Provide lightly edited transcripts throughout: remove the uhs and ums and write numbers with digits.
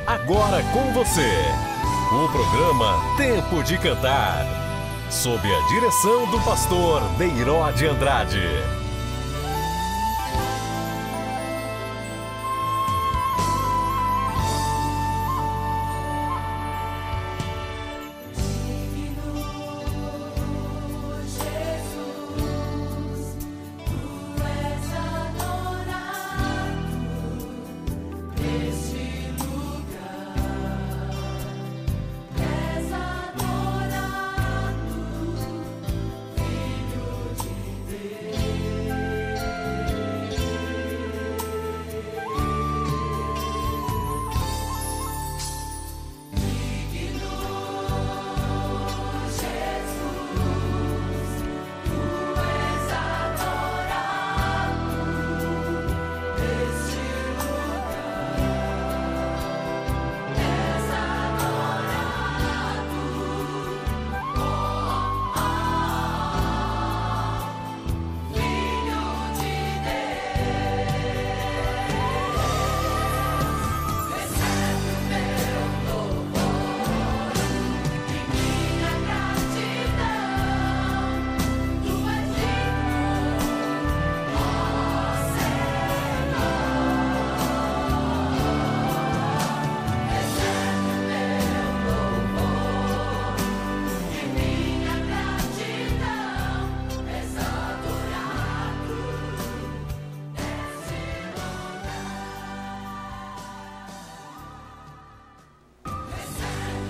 Agora com você, o programa Tempo de Cantar, sob a direção do pastor Deiró de Andrade.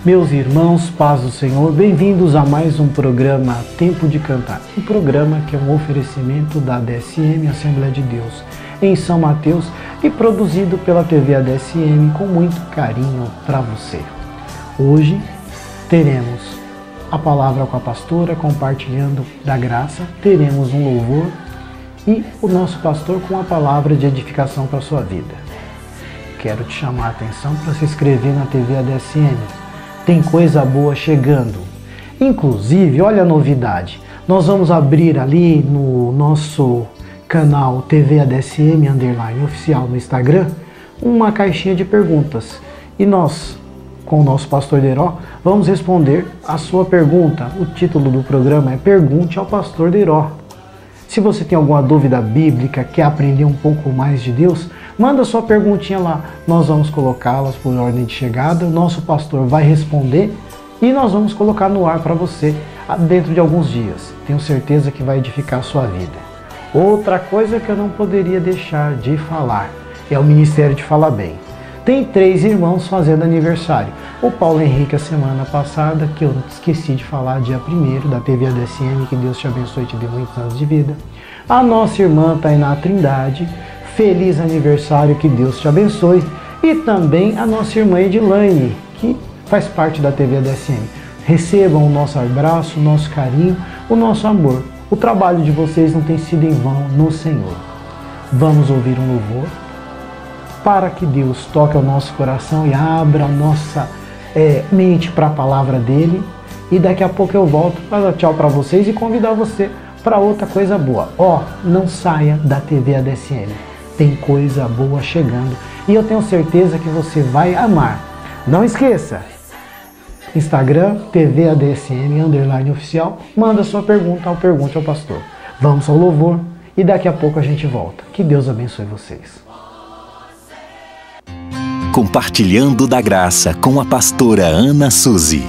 Meus irmãos, paz do Senhor, bem-vindos a mais um programa Tempo de Cantar. Um programa que é um oferecimento da ADSM, Assembleia de Deus, em São Mateus e produzido pela TV ADSM com muito carinho para você. Hoje teremos a palavra com a pastora compartilhando da graça, teremos um louvor e o nosso pastor com a palavra de edificação para a sua vida. Quero te chamar a atenção para se inscrever na TV ADSM. Tem coisa boa chegando. Inclusive, olha a novidade. Nós vamos abrir ali no nosso canal TV ADSM _oficial no Instagram uma caixinha de perguntas. E nós, com o nosso pastor Deiró, vamos responder a sua pergunta. O título do programa é Pergunte ao Pastor Deiró. Se você tem alguma dúvida bíblica, quer aprender um pouco mais de Deus, manda sua perguntinha lá. Nós vamos colocá-las por ordem de chegada. O nosso pastor vai responder e nós vamos colocar no ar para você dentro de alguns dias. Tenho certeza que vai edificar a sua vida. Outra coisa que eu não poderia deixar de falar é o Ministério de Fala Bem. Tem 3 irmãos fazendo aniversário. O Paulo Henrique, a semana passada, que eu esqueci de falar, dia 1º, da TV ADSM, que Deus te abençoe e te dê muitos anos de vida. A nossa irmã Tainá Trindade, feliz aniversário, que Deus te abençoe. E também a nossa irmã Edilane, que faz parte da TV ADSM. Recebam o nosso abraço, o nosso carinho, o nosso amor. O trabalho de vocês não tem sido em vão no Senhor. Vamos ouvir um louvor para que Deus toque ao nosso coração e abra a nossa mente para a palavra dele. E daqui a pouco eu volto para dar tchau para vocês e convidar você para outra coisa boa. Não saia da TV ADSM. Tem coisa boa chegando e eu tenho certeza que você vai amar. Não esqueça, Instagram, TV ADSM _oficial, manda sua pergunta ao Pergunte ao Pastor. Vamos ao louvor e daqui a pouco a gente volta. Que Deus abençoe vocês. Compartilhando da graça com a pastora Ana Suzy.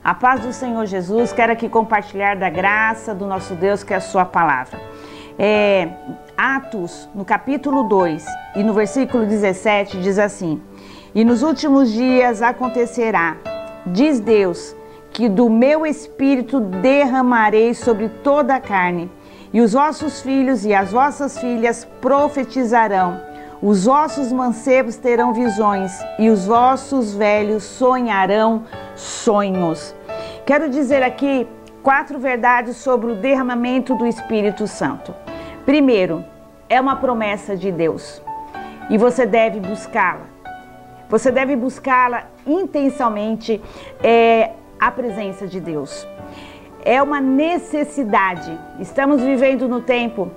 A paz do Senhor Jesus, quero aqui compartilhar da graça do nosso Deus, que é a sua palavra. Atos, no capítulo 2 e no versículo 17, diz assim: E nos últimos dias acontecerá, diz Deus, que do meu espírito derramarei sobre toda a carne, e os vossos filhos e as vossas filhas profetizarão, os vossos mancebos terão visões, e os vossos velhos sonharão sonhos. Quero dizer aqui 4 verdades sobre o derramamento do Espírito Santo. Primeiro, é uma promessa de Deus e você deve buscá-la. Você deve buscá-la intensamente, a presença de Deus. É uma necessidade. Estamos vivendo no tempo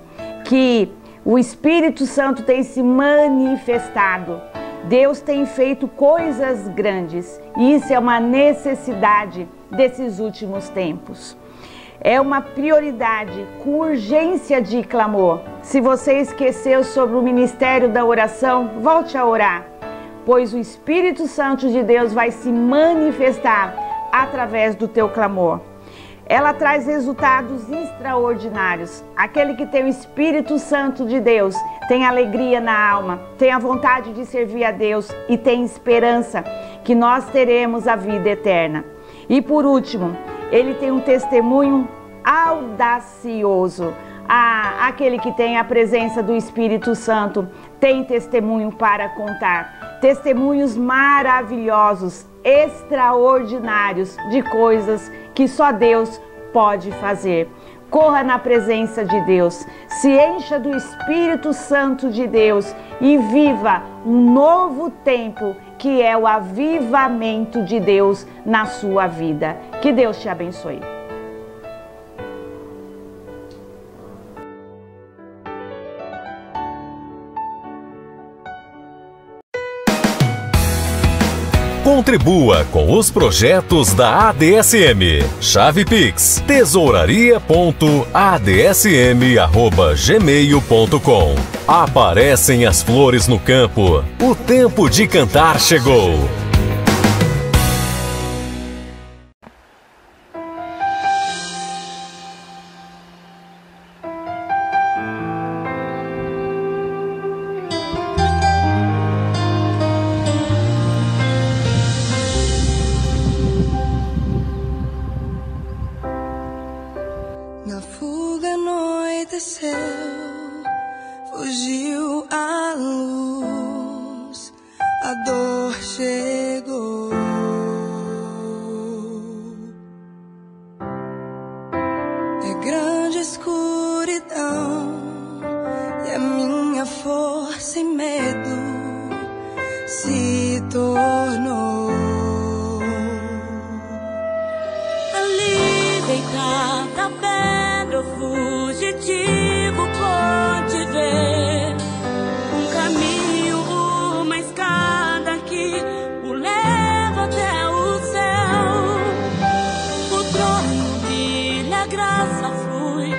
que o Espírito Santo tem se manifestado Deus tem feito coisas grandes e isso é uma necessidade desses últimos tempos. É uma prioridade com urgência de clamor. Se você esqueceu sobre o ministério da oração, volte a orar, pois o Espírito Santo de Deus vai se manifestar através do teu clamor. Ela traz resultados extraordinários. Aquele que tem o Espírito Santo de Deus tem alegria na alma, tem a vontade de servir a Deus e tem esperança que nós teremos a vida eterna. E por último, ele tem um testemunho audacioso. Aquele que tem a presença do Espírito Santo tem testemunho para contar. Testemunhos maravilhosos, extraordinários de coisas que só Deus pode fazer. Corra na presença de Deus, se encha do Espírito Santo de Deus e viva um novo tempo que é o avivamento de Deus na sua vida. Que Deus te abençoe. Contribua com os projetos da ADSM. Chave Pix, tesouraria.adsm@gmail.com. Aparecem as flores no campo. O tempo de cantar chegou. Na fuga anoiteceu, fugiu a luz, a dor chegou. É grande escuridão e a minha força e medo se tornou. Ali deitada a pedra, o fugitivo pôde ver um caminho, uma escada que o leva até o céu. O trono brilha, a graça flui,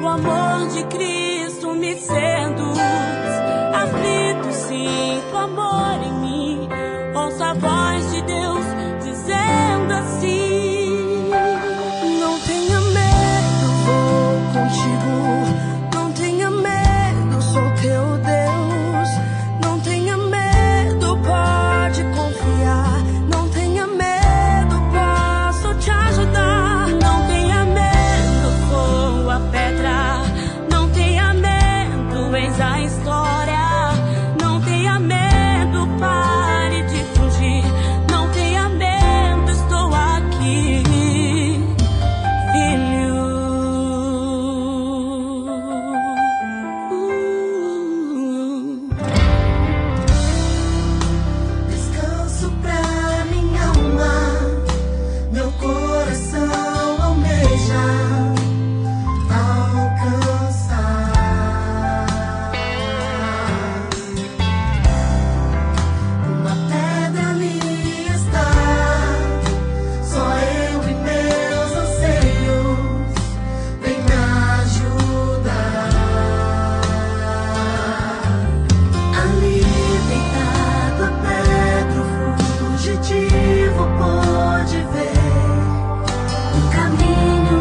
o amor de Cristo me seduz. Aflito sinto amor em mim, ouço a voz de Deus dizendo assim: não tenha medo, vou contigo. Não tenha medo, sou teu Deus. Não tenha medo, pode confiar. Não tenha medo, posso te ajudar. Não tenha medo, sou a pedra. Não tenha medo, eis a história. Não tenha medo, pare de fugir. Não tenha medo, estou aqui, filho. Descanso pra minha alma, meu coração almeja alcançar. Uma pedra ali está, só eu e meus anseios, vem me ajudar. Ali deitado a pedra, o fugitivo pôde ver um caminho,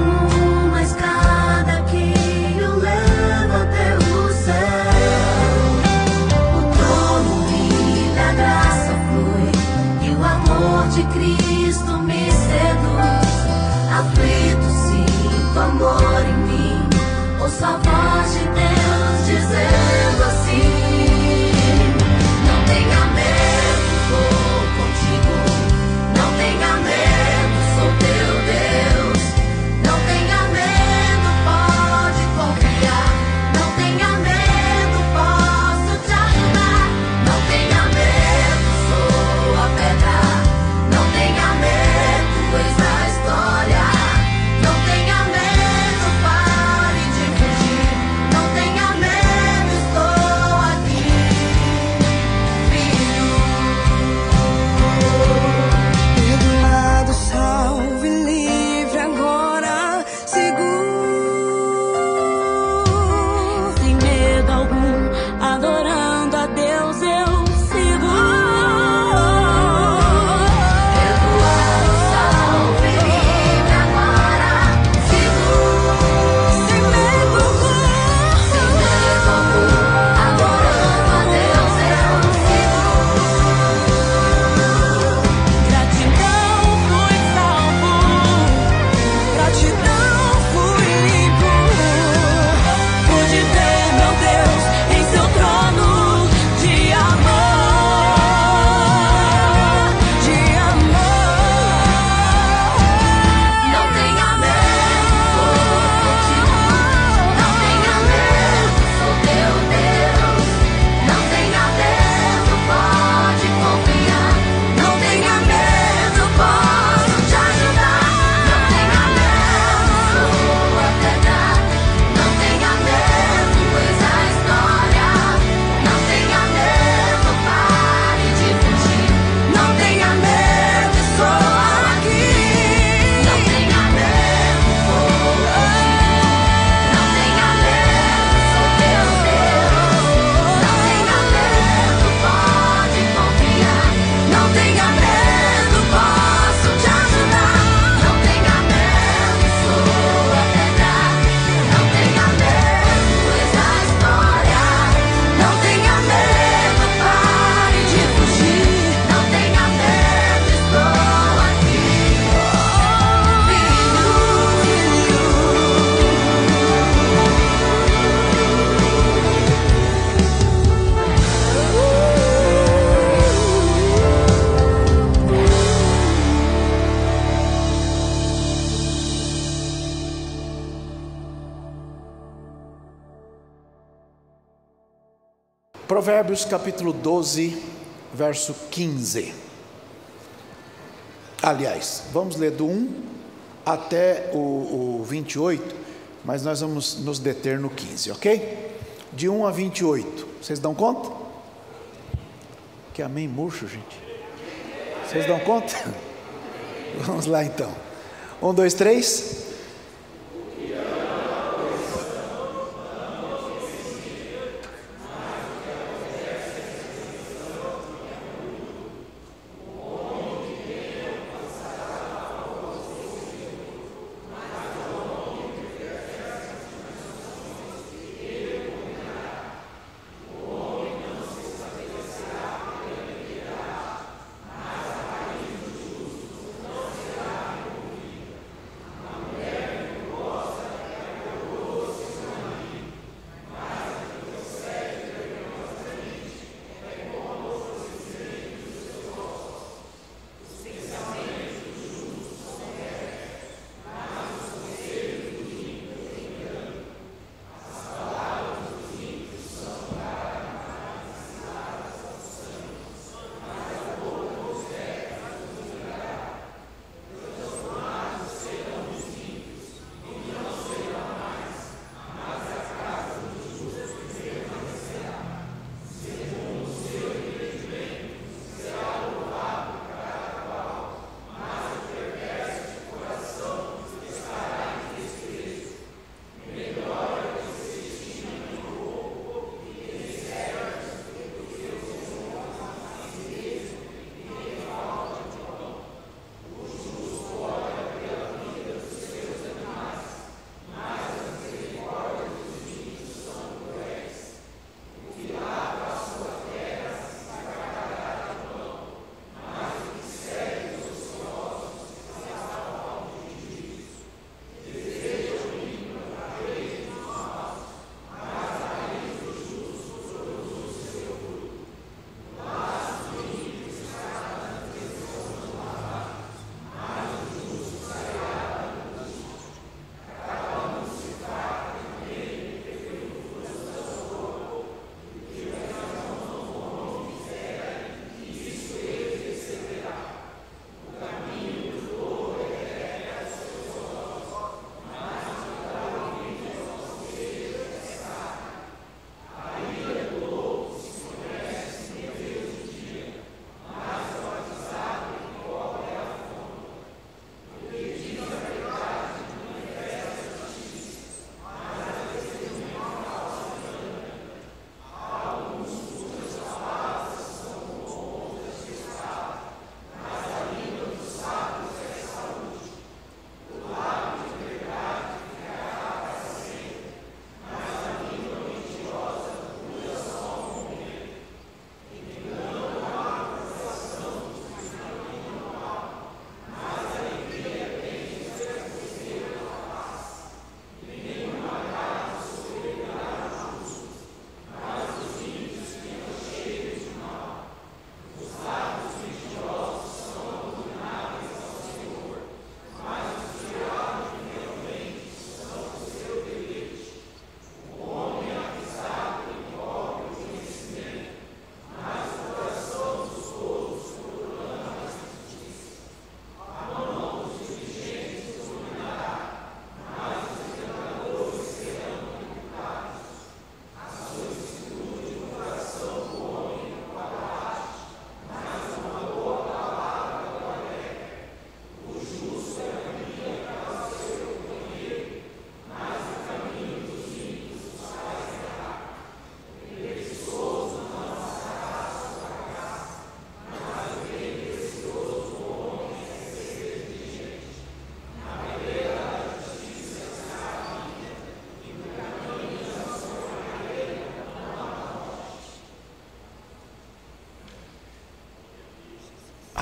uma escada que o leva até o céu. O trono brilha, a graça flui e o amor de Cristo me seduz. Aflito sinto amor em mim, ouço a voz de Deus dizendo assim: não tenha medo, vou contigo. Não tenha medo, sou teu Deus. Não tenha medo, pode confiar. Não tenha medo, posso te ajudar. Não tenha medo, sou a pedra. Não tenha medo, eis a história. Não tenha medo, pare de fugir. Provérbios capítulo 12, verso 15. Aliás, vamos ler do 1 até o 28, mas nós vamos nos deter no 15, ok? De 1 a 28, vocês dão conta? Que amém murcho, gente. Vocês dão conta? Vamos lá então. 1, 2, 3.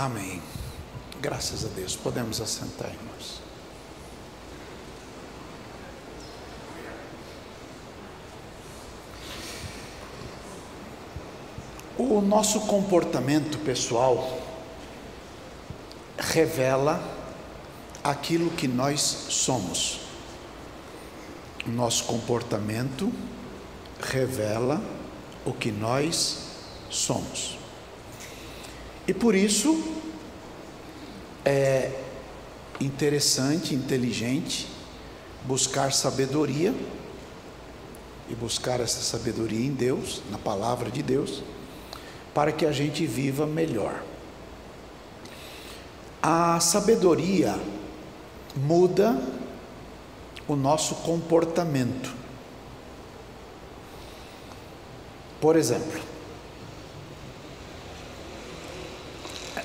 Amém. Graças a Deus. Podemos assentar, irmãos. O nosso comportamento pessoal revela aquilo que nós somos. O nosso comportamento revela o que nós somos. E por isso é interessante, inteligente buscar sabedoria, e buscar essa sabedoria em Deus, na palavra de Deus, para que a gente viva melhor. A sabedoria muda o nosso comportamento. Por exemplo,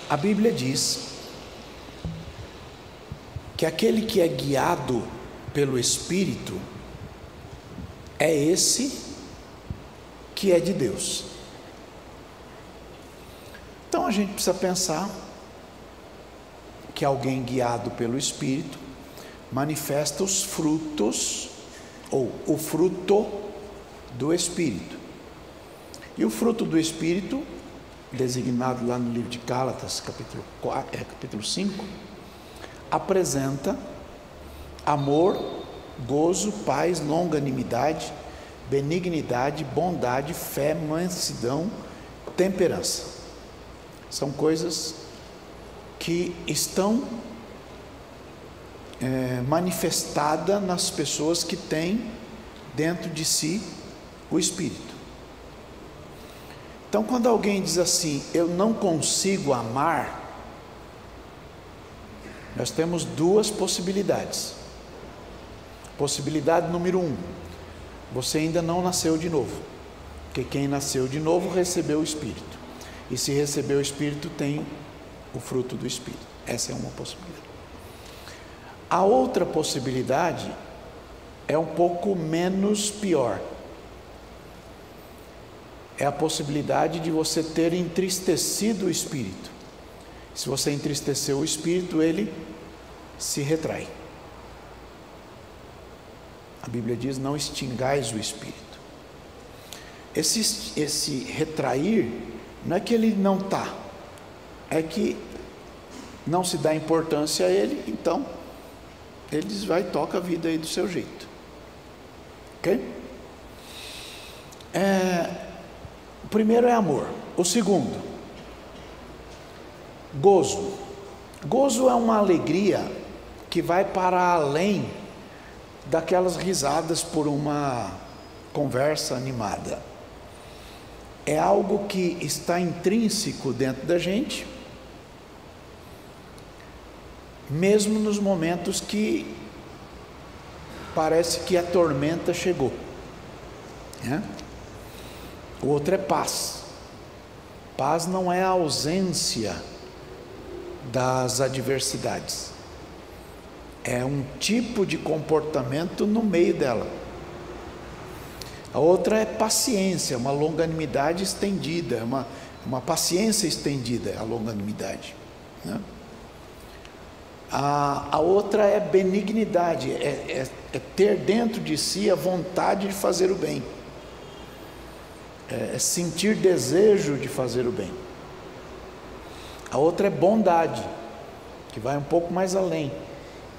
a Bíblia diz que aquele que é guiado pelo Espírito é esse que é de Deus. Então a gente precisa pensar que alguém guiado pelo Espírito manifesta os frutos, ou o fruto do Espírito. E o fruto do Espírito, designado lá no livro de Gálatas, capítulo 5, apresenta amor, gozo, paz, longanimidade, benignidade, bondade, fé, mansidão, temperança. São coisas que estão manifestadas nas pessoas que têm dentro de si o Espírito. Então, quando alguém diz assim, eu não consigo amar, nós temos duas possibilidades. Possibilidade número 1, você ainda não nasceu de novo, porque quem nasceu de novo recebeu o Espírito, e se recebeu o Espírito tem o fruto do Espírito. Essa é uma possibilidade. A outra possibilidade é um pouco menos pior, é a possibilidade de você ter entristecido o Espírito. Se você entristeceu o Espírito, ele se retrai. A Bíblia diz, não extingais o Espírito. Esse retrair, não é que ele não está, é que não se dá importância a ele, então ele vai e toca a vida aí do seu jeito. Ok? O primeiro é amor. O segundo, gozo. Gozo é uma alegria que vai para além daquelas risadas por uma conversa animada. É algo que está intrínseco dentro da gente, mesmo nos momentos que parece que a tormenta chegou, né? O outro é paz. Paz não é a ausência das adversidades, é um tipo de comportamento no meio dela. A outra é paciência, uma longanimidade estendida, uma paciência estendida, a longanimidade, né? A outra é benignidade, é ter dentro de si a vontade de fazer o bem, é sentir desejo de fazer o bem. A outra é bondade, que vai um pouco mais além,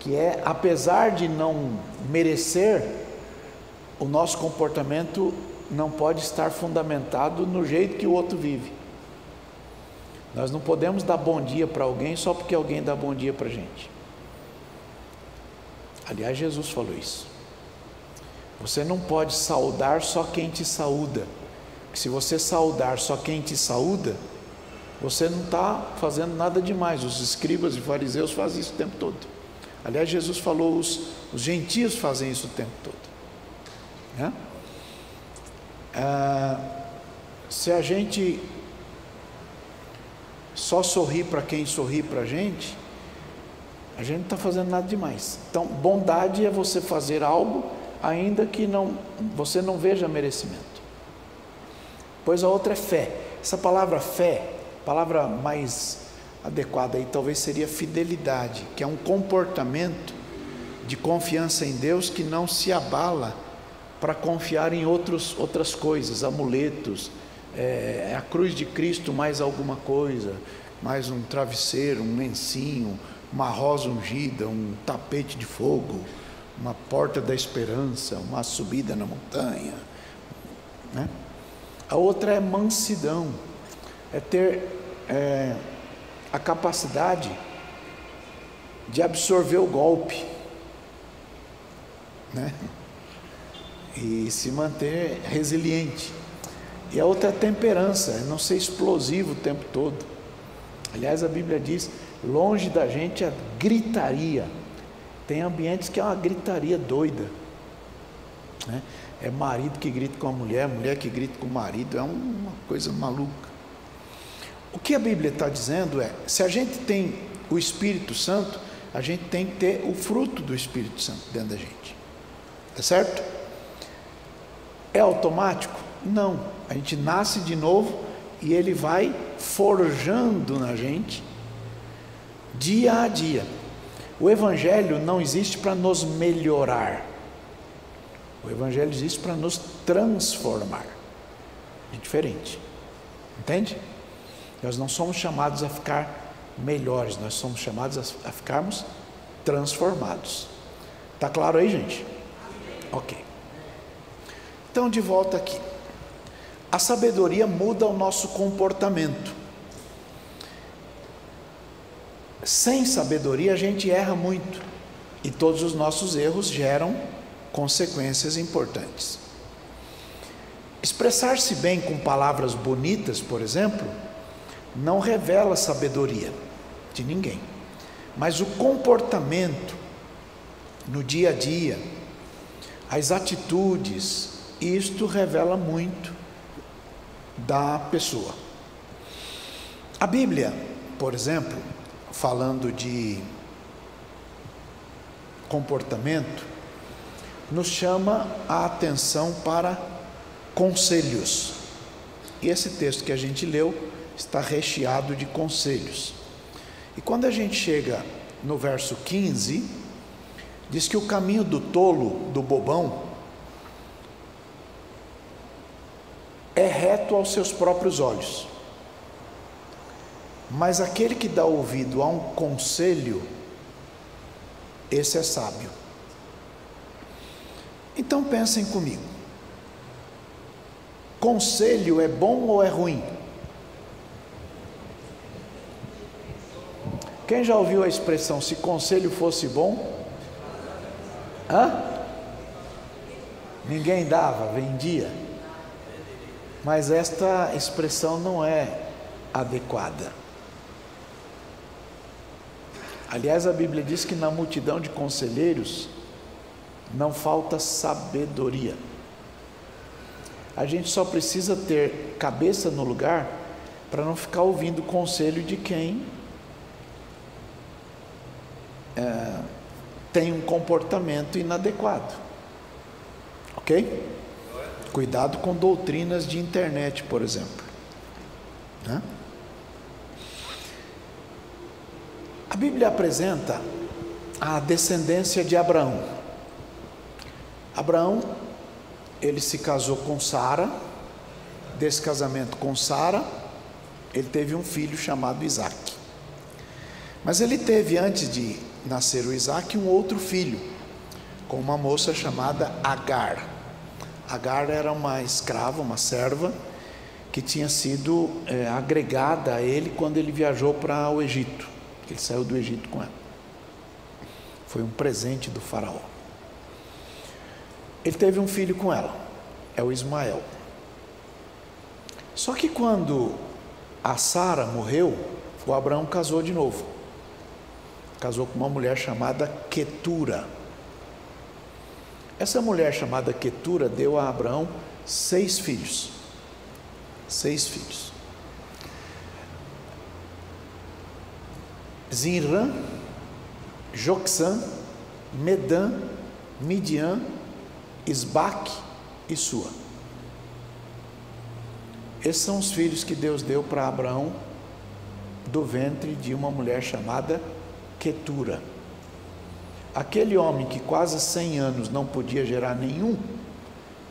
que é, apesar de não merecer, o nosso comportamento não pode estar fundamentado no jeito que o outro vive. Nós não podemos dar bom dia para alguém só porque alguém dá bom dia para a gente. Aliás, Jesus falou isso. Você não pode saudar só quem te saúda. Porque se você saudar só quem te saúda, você não está fazendo nada demais. Os escribas e fariseus fazem isso o tempo todo. Aliás, Jesus falou, os gentios fazem isso o tempo todo, né? Se a gente só sorrir para quem sorri para a gente não está fazendo nada demais. Então, bondade é você fazer algo ainda que você não veja merecimento. Pois a outra é fé. Essa palavra fé, palavra mais adequada aí talvez seria fidelidade, que é um comportamento de confiança em Deus que não se abala para confiar em outras coisas, amuletos, a cruz de Cristo mais alguma coisa, mais um travesseiro, um lencinho, uma rosa ungida, um tapete de fogo, uma porta da esperança, uma subida na montanha, né? A outra é mansidão, é ter a capacidade de absorver o golpe, né? E se manter resiliente. E a outra é temperança, é não ser explosivo o tempo todo. Aliás, a Bíblia diz, longe da gente a gritaria. Tem ambientes que é uma gritaria doida, né? É marido que grita com a mulher que grita com o marido, é uma coisa maluca. O que a Bíblia está dizendo é, se a gente tem o Espírito Santo, a gente tem que ter o fruto do Espírito Santo dentro da gente, tá certo? É automático? Não, a gente nasce de novo e ele vai forjando na gente dia a dia. O Evangelho não existe para nos melhorar, o Evangelho existe para nos transformar. É diferente, entende? Nós não somos chamados a ficar melhores, nós somos chamados a ficarmos transformados. Está claro aí, gente? Ok. Então, de volta aqui. A sabedoria muda o nosso comportamento. Sem sabedoria a gente erra muito, e todos os nossos erros geram consequências importantes. Expressar-se bem com palavras bonitas, por exemplo, não revela sabedoria de ninguém, mas o comportamento no dia a dia, as atitudes, isto revela muito da pessoa. A Bíblia, por exemplo, falando de comportamento, nos chama a atenção para conselhos. E esse texto que a gente leu está recheado de conselhos. E quando a gente chega no verso 15, diz que o caminho do tolo, do bobão, é reto aos seus próprios olhos, mas aquele que dá ouvido a um conselho, esse é sábio. Então pensem comigo, conselho é bom ou é ruim? Quem já ouviu a expressão, se conselho fosse bom? Ninguém dava, vendia. Mas esta expressão não é adequada. Aliás, a Bíblia diz que na multidão de conselheiros não falta sabedoria. A gente só precisa ter cabeça no lugar para não ficar ouvindo conselho de quem tem um comportamento inadequado. Ok? Cuidado com doutrinas de internet, por exemplo, né? A Bíblia apresenta a descendência de Abraão. Abraão, ele se casou com Sara. Desse casamento com Sara, ele teve um filho chamado Isaac. Mas ele teve, antes de nascer o Isaac, um outro filho, com uma moça chamada Agar. Agar era uma escrava, uma serva, que tinha sido agregada a ele quando ele viajou para o Egito. Ele saiu do Egito com ela. Foi um presente do faraó. Ele teve um filho com ela, é o Ismael. Só que quando a Sara morreu, o Abraão casou de novo. Casou com uma mulher chamada Quetura. Essa mulher chamada Quetura deu a Abraão 6 filhos. 6 filhos. Zinrã, Joksã, Medã, Midian, Isbaque e Sua. Esses são os filhos que Deus deu para Abraão do ventre de uma mulher chamada Quetura. Aquele homem que quase 100 anos não podia gerar nenhum,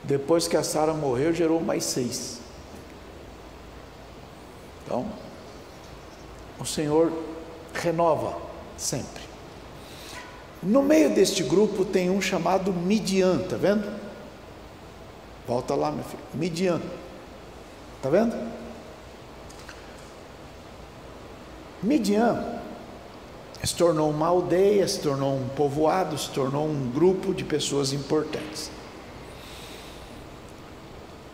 depois que a Sara morreu, gerou mais 6. Então, o Senhor renova sempre. No meio deste grupo tem um chamado Midian, está vendo? Volta lá, meu filho. Midian. Está vendo? Midian se tornou uma aldeia, se tornou um povoado, se tornou um grupo de pessoas importantes.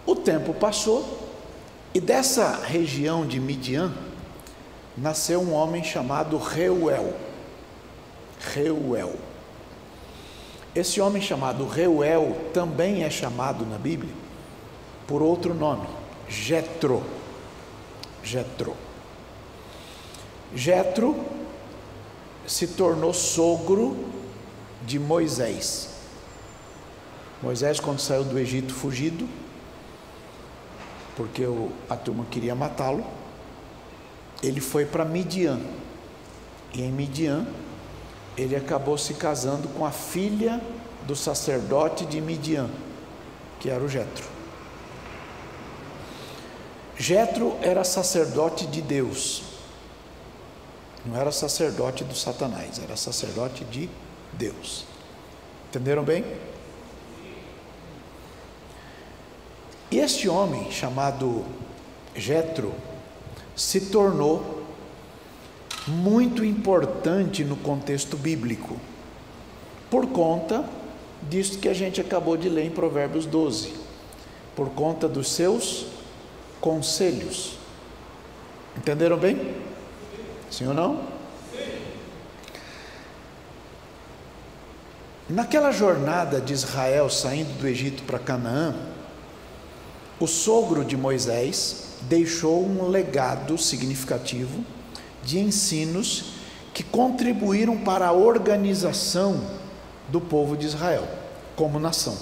O tempo passou e dessa região de Midian nasceu um homem chamado Reuel. Reuel. Esse homem chamado Reuel também é chamado na Bíblia por outro nome, Jetro. Jetro. Jetro se tornou sogro de Moisés. Moisés, quando saiu do Egito fugido, porque a turma queria matá-lo, ele foi para Midian. E em Midian, ele acabou se casando com a filha do sacerdote de Midian, que era o Jetro. Jetro era sacerdote de Deus. Não era sacerdote do Satanás, era sacerdote de Deus. Entenderam bem? E este homem, chamado Jetro, se tornou muito importante no contexto bíblico, por conta disso que a gente acabou de ler em Provérbios 12, por conta dos seus conselhos. Entenderam bem? Sim ou não? Sim. Naquela jornada de Israel saindo do Egito para Canaã, o sogro de Moisés deixou um legado significativo de ensinos que contribuíram para a organização do povo de Israel como nação.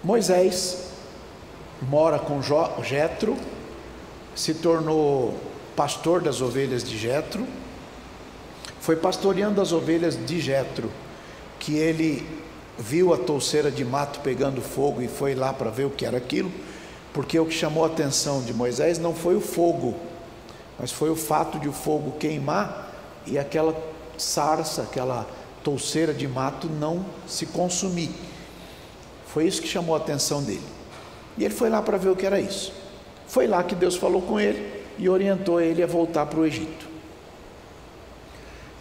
Moisés mora com Jetro, se tornou pastor das ovelhas de Jetro, foi pastoreando as ovelhas de Jetro que ele viu a touceira de mato pegando fogo e foi lá para ver o que era aquilo, porque o que chamou a atenção de Moisés não foi o fogo, mas foi o fato de o fogo queimar e aquela sarça, aquela touceira de mato não se consumir. Foi isso que chamou a atenção dele. E ele foi lá para ver o que era isso. Foi lá que Deus falou com ele e orientou ele a voltar para o Egito,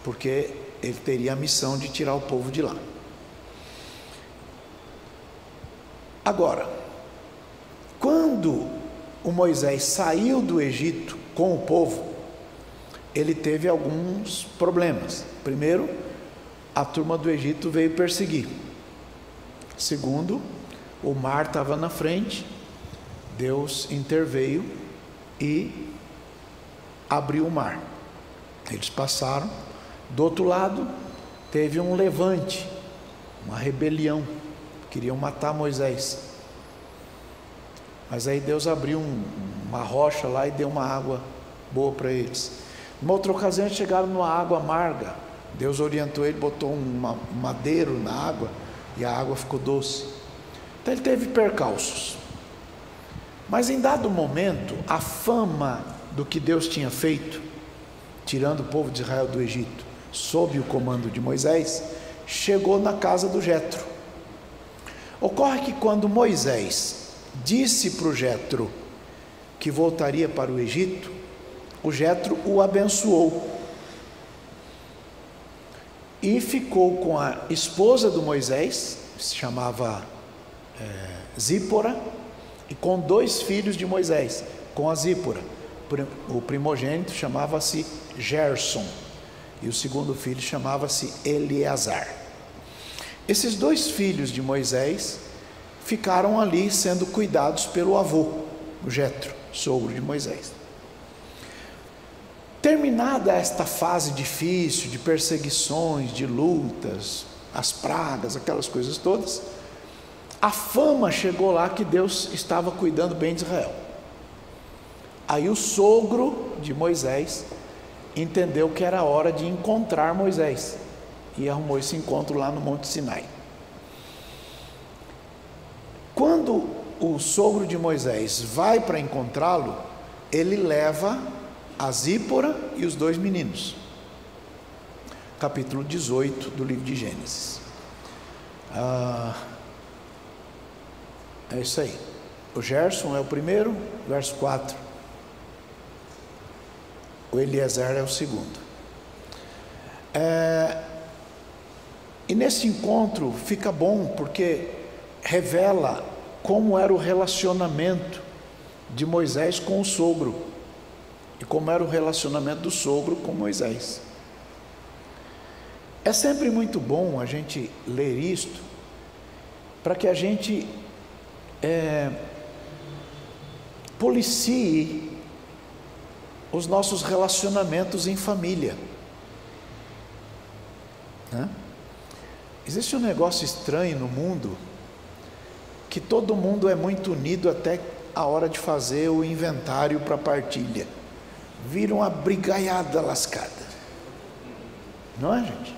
porque ele teria a missão de tirar o povo de lá. Agora, quando o Moisés saiu do Egito com o povo, ele teve alguns problemas. Primeiro, a turma do Egito veio perseguir. Segundo, o mar estava na frente, Deus interveio e abriu o mar. Eles passaram. Do outro lado, teve um levante, uma rebelião, queriam matar Moisés. Mas aí Deus abriu uma rocha lá e deu uma água boa para eles. Numa outra ocasião, eles chegaram numa água amarga. Deus orientou ele, botou um madeiro na água e a água ficou doce. Então ele teve percalços. Mas em dado momento, a fama do que Deus tinha feito, tirando o povo de Israel do Egito, sob o comando de Moisés, chegou na casa do Jetro. Ocorre que quando Moisés disse para o Jetro que voltaria para o Egito, o Jetro o abençoou e ficou com a esposa do Moisés, se chamava Zípora, e com 2 filhos de Moisés, com a Zípora. O primogênito chamava-se Gerson e o segundo filho chamava-se Eleazar. Esses 2 filhos de Moisés ficaram ali sendo cuidados pelo avô, o Jetro, sogro de Moisés. Terminada esta fase difícil de perseguições, de lutas, as pragas, aquelas coisas todas, a fama chegou lá que Deus estava cuidando bem de Israel. Aí o sogro de Moisés entendeu que era hora de encontrar Moisés e arrumou esse encontro lá no Monte Sinai. Quando o sogro de Moisés vai para encontrá-lo, ele leva a Zípora e os 2 meninos. Capítulo 18 do livro de Gênesis. É isso aí. O Gerson é o primeiro, verso 4. O Eliezer é o segundo. E nesse encontro fica bom, porque revela como era o relacionamento de Moisés com o sogro e como era o relacionamento do sogro com Moisés. É sempre muito bom a gente ler isto, para que a gente policie os nossos relacionamentos em família, né? Existe um negócio estranho no mundo, que todo mundo é muito unido até a hora de fazer o inventário para partilha. Vira uma brigaiada lascada, não é, gente?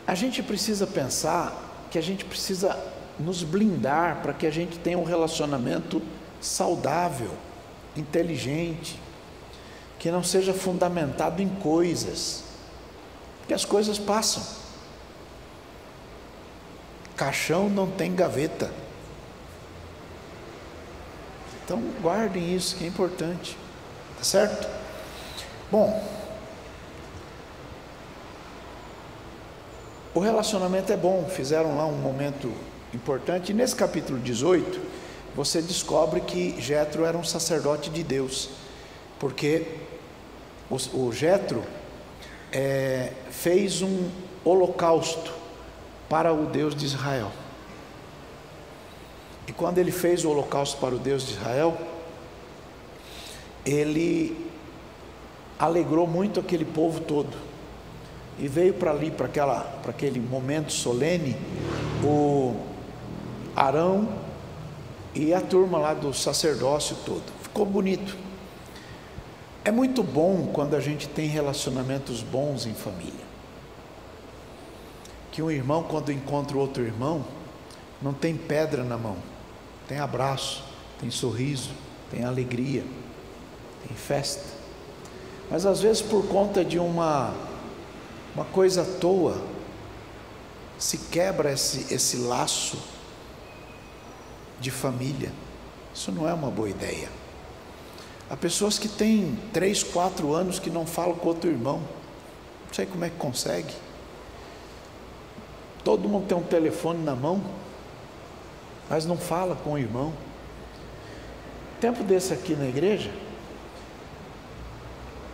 A gente precisa pensar que a gente precisa nos blindar para que a gente tenha um relacionamento saudável, inteligente, que não seja fundamentado em coisas, porque as coisas passam. Caixão não tem gaveta. Então guardem isso, que é importante, tá certo? Bom, o relacionamento é bom. Fizeram lá um momento importante, e nesse capítulo 18 você descobre que Jetro era um sacerdote de Deus, porque o Jetro fez um holocausto para o Deus de Israel. E quando ele fez o holocausto para o Deus de Israel, ele alegrou muito aquele povo todo. E veio para ali, para aquele momento solene, o Arão e a turma lá do sacerdócio todo. Ficou bonito. É muito bom quando a gente tem relacionamentos bons em família. Que um irmão, quando encontra outro irmão, não tem pedra na mão, tem abraço, tem sorriso, tem alegria, tem festa. Mas às vezes, por conta de uma coisa à toa, se quebra esse laço de família. Isso não é uma boa ideia. Há pessoas que têm 3, 4 anos que não falam com outro irmão. Não sei como é que consegue. Todo mundo tem um telefone na mão, mas não fala com o irmão. Tempo desse aqui na igreja,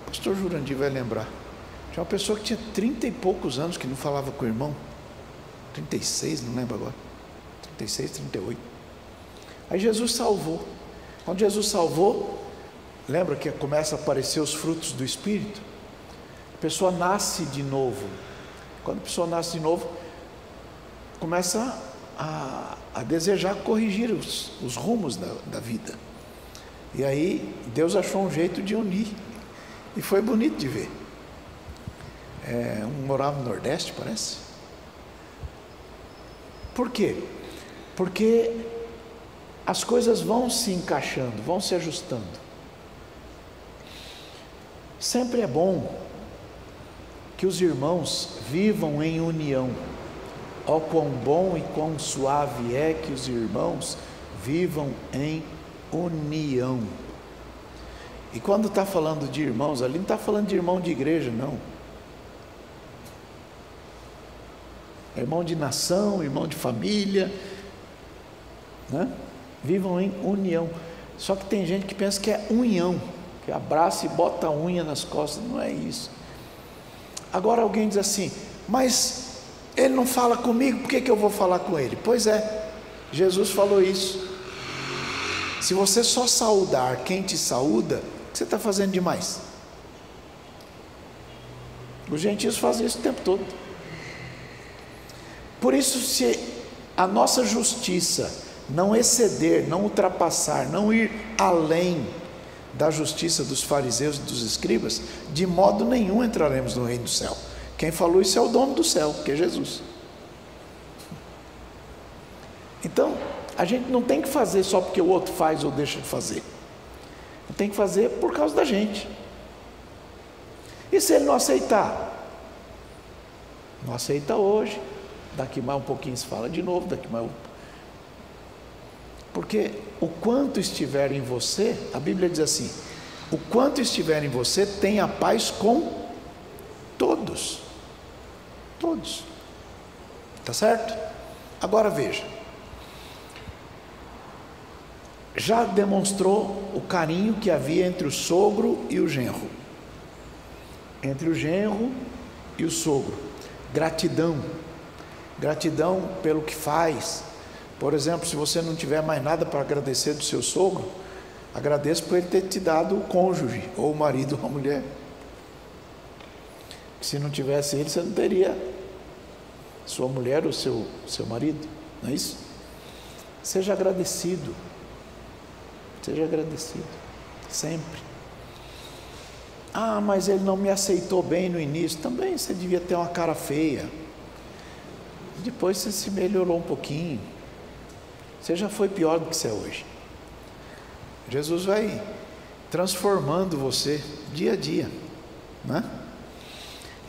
o pastor Jurandir vai lembrar, tinha uma pessoa que tinha 30 e poucos anos que não falava com o irmão. 36, não lembro agora. 36, 38. Aí Jesus salvou. Quando Jesus salvou, lembra que começa a aparecer os frutos do Espírito? A pessoa nasce de novo. Quando a pessoa nasce de novo, começa a desejar corrigir os rumos da vida. E aí Deus achou um jeito de unir. E foi bonito de ver. Um morava no Nordeste, parece. Por quê? Porque as coisas vão se encaixando, vão se ajustando. Sempre é bom que os irmãos vivam em união. Ó, quão bom e quão suave é que os irmãos vivam em união. E quando está falando de irmãos ali, não está falando de irmão de igreja, não. É irmão de nação, irmão de família, né? Vivam em união. Só que tem gente que pensa que é união, que abraça e bota a unha nas costas. Não é isso. Agora alguém diz assim, mas ele não fala comigo, por que eu vou falar com ele? Pois é, Jesus falou isso. Se você só saudar quem te saúda, o que você está fazendo demais? Os gentios fazem isso o tempo todo. Por isso, se a nossa justiça não exceder, não ultrapassar, não ir além da justiça dos fariseus e dos escribas, de modo nenhum entraremos no reino do céu. Quem falou isso é o dono do céu, que é Jesus. Então, a gente não tem que fazer só porque o outro faz ou deixa de fazer. Tem que fazer por causa da gente. E se ele não aceitar? Não aceita hoje, daqui mais um pouquinho se fala de novo, daqui mais um... Porque o quanto estiver em você, a Bíblia diz assim, o quanto estiver em você, tenha paz com todos. Todos. Tá certo? Agora veja. Já demonstrou o carinho que havia entre o sogro e o genro. Entre o genro e o sogro. Gratidão. Gratidão pelo que faz. Por exemplo, se você não tiver mais nada para agradecer do seu sogro, agradeça por ele ter te dado o cônjuge, ou o marido ou a mulher. Se não tivesse ele, você não teria sua mulher ou seu marido, não é isso? Seja agradecido. Seja agradecido. Sempre. Ah, mas ele não me aceitou bem no início. Também você devia ter uma cara feia. Depois você se melhorou um pouquinho. Você já foi pior do que você é hoje. Jesus vai transformando você dia a dia, né?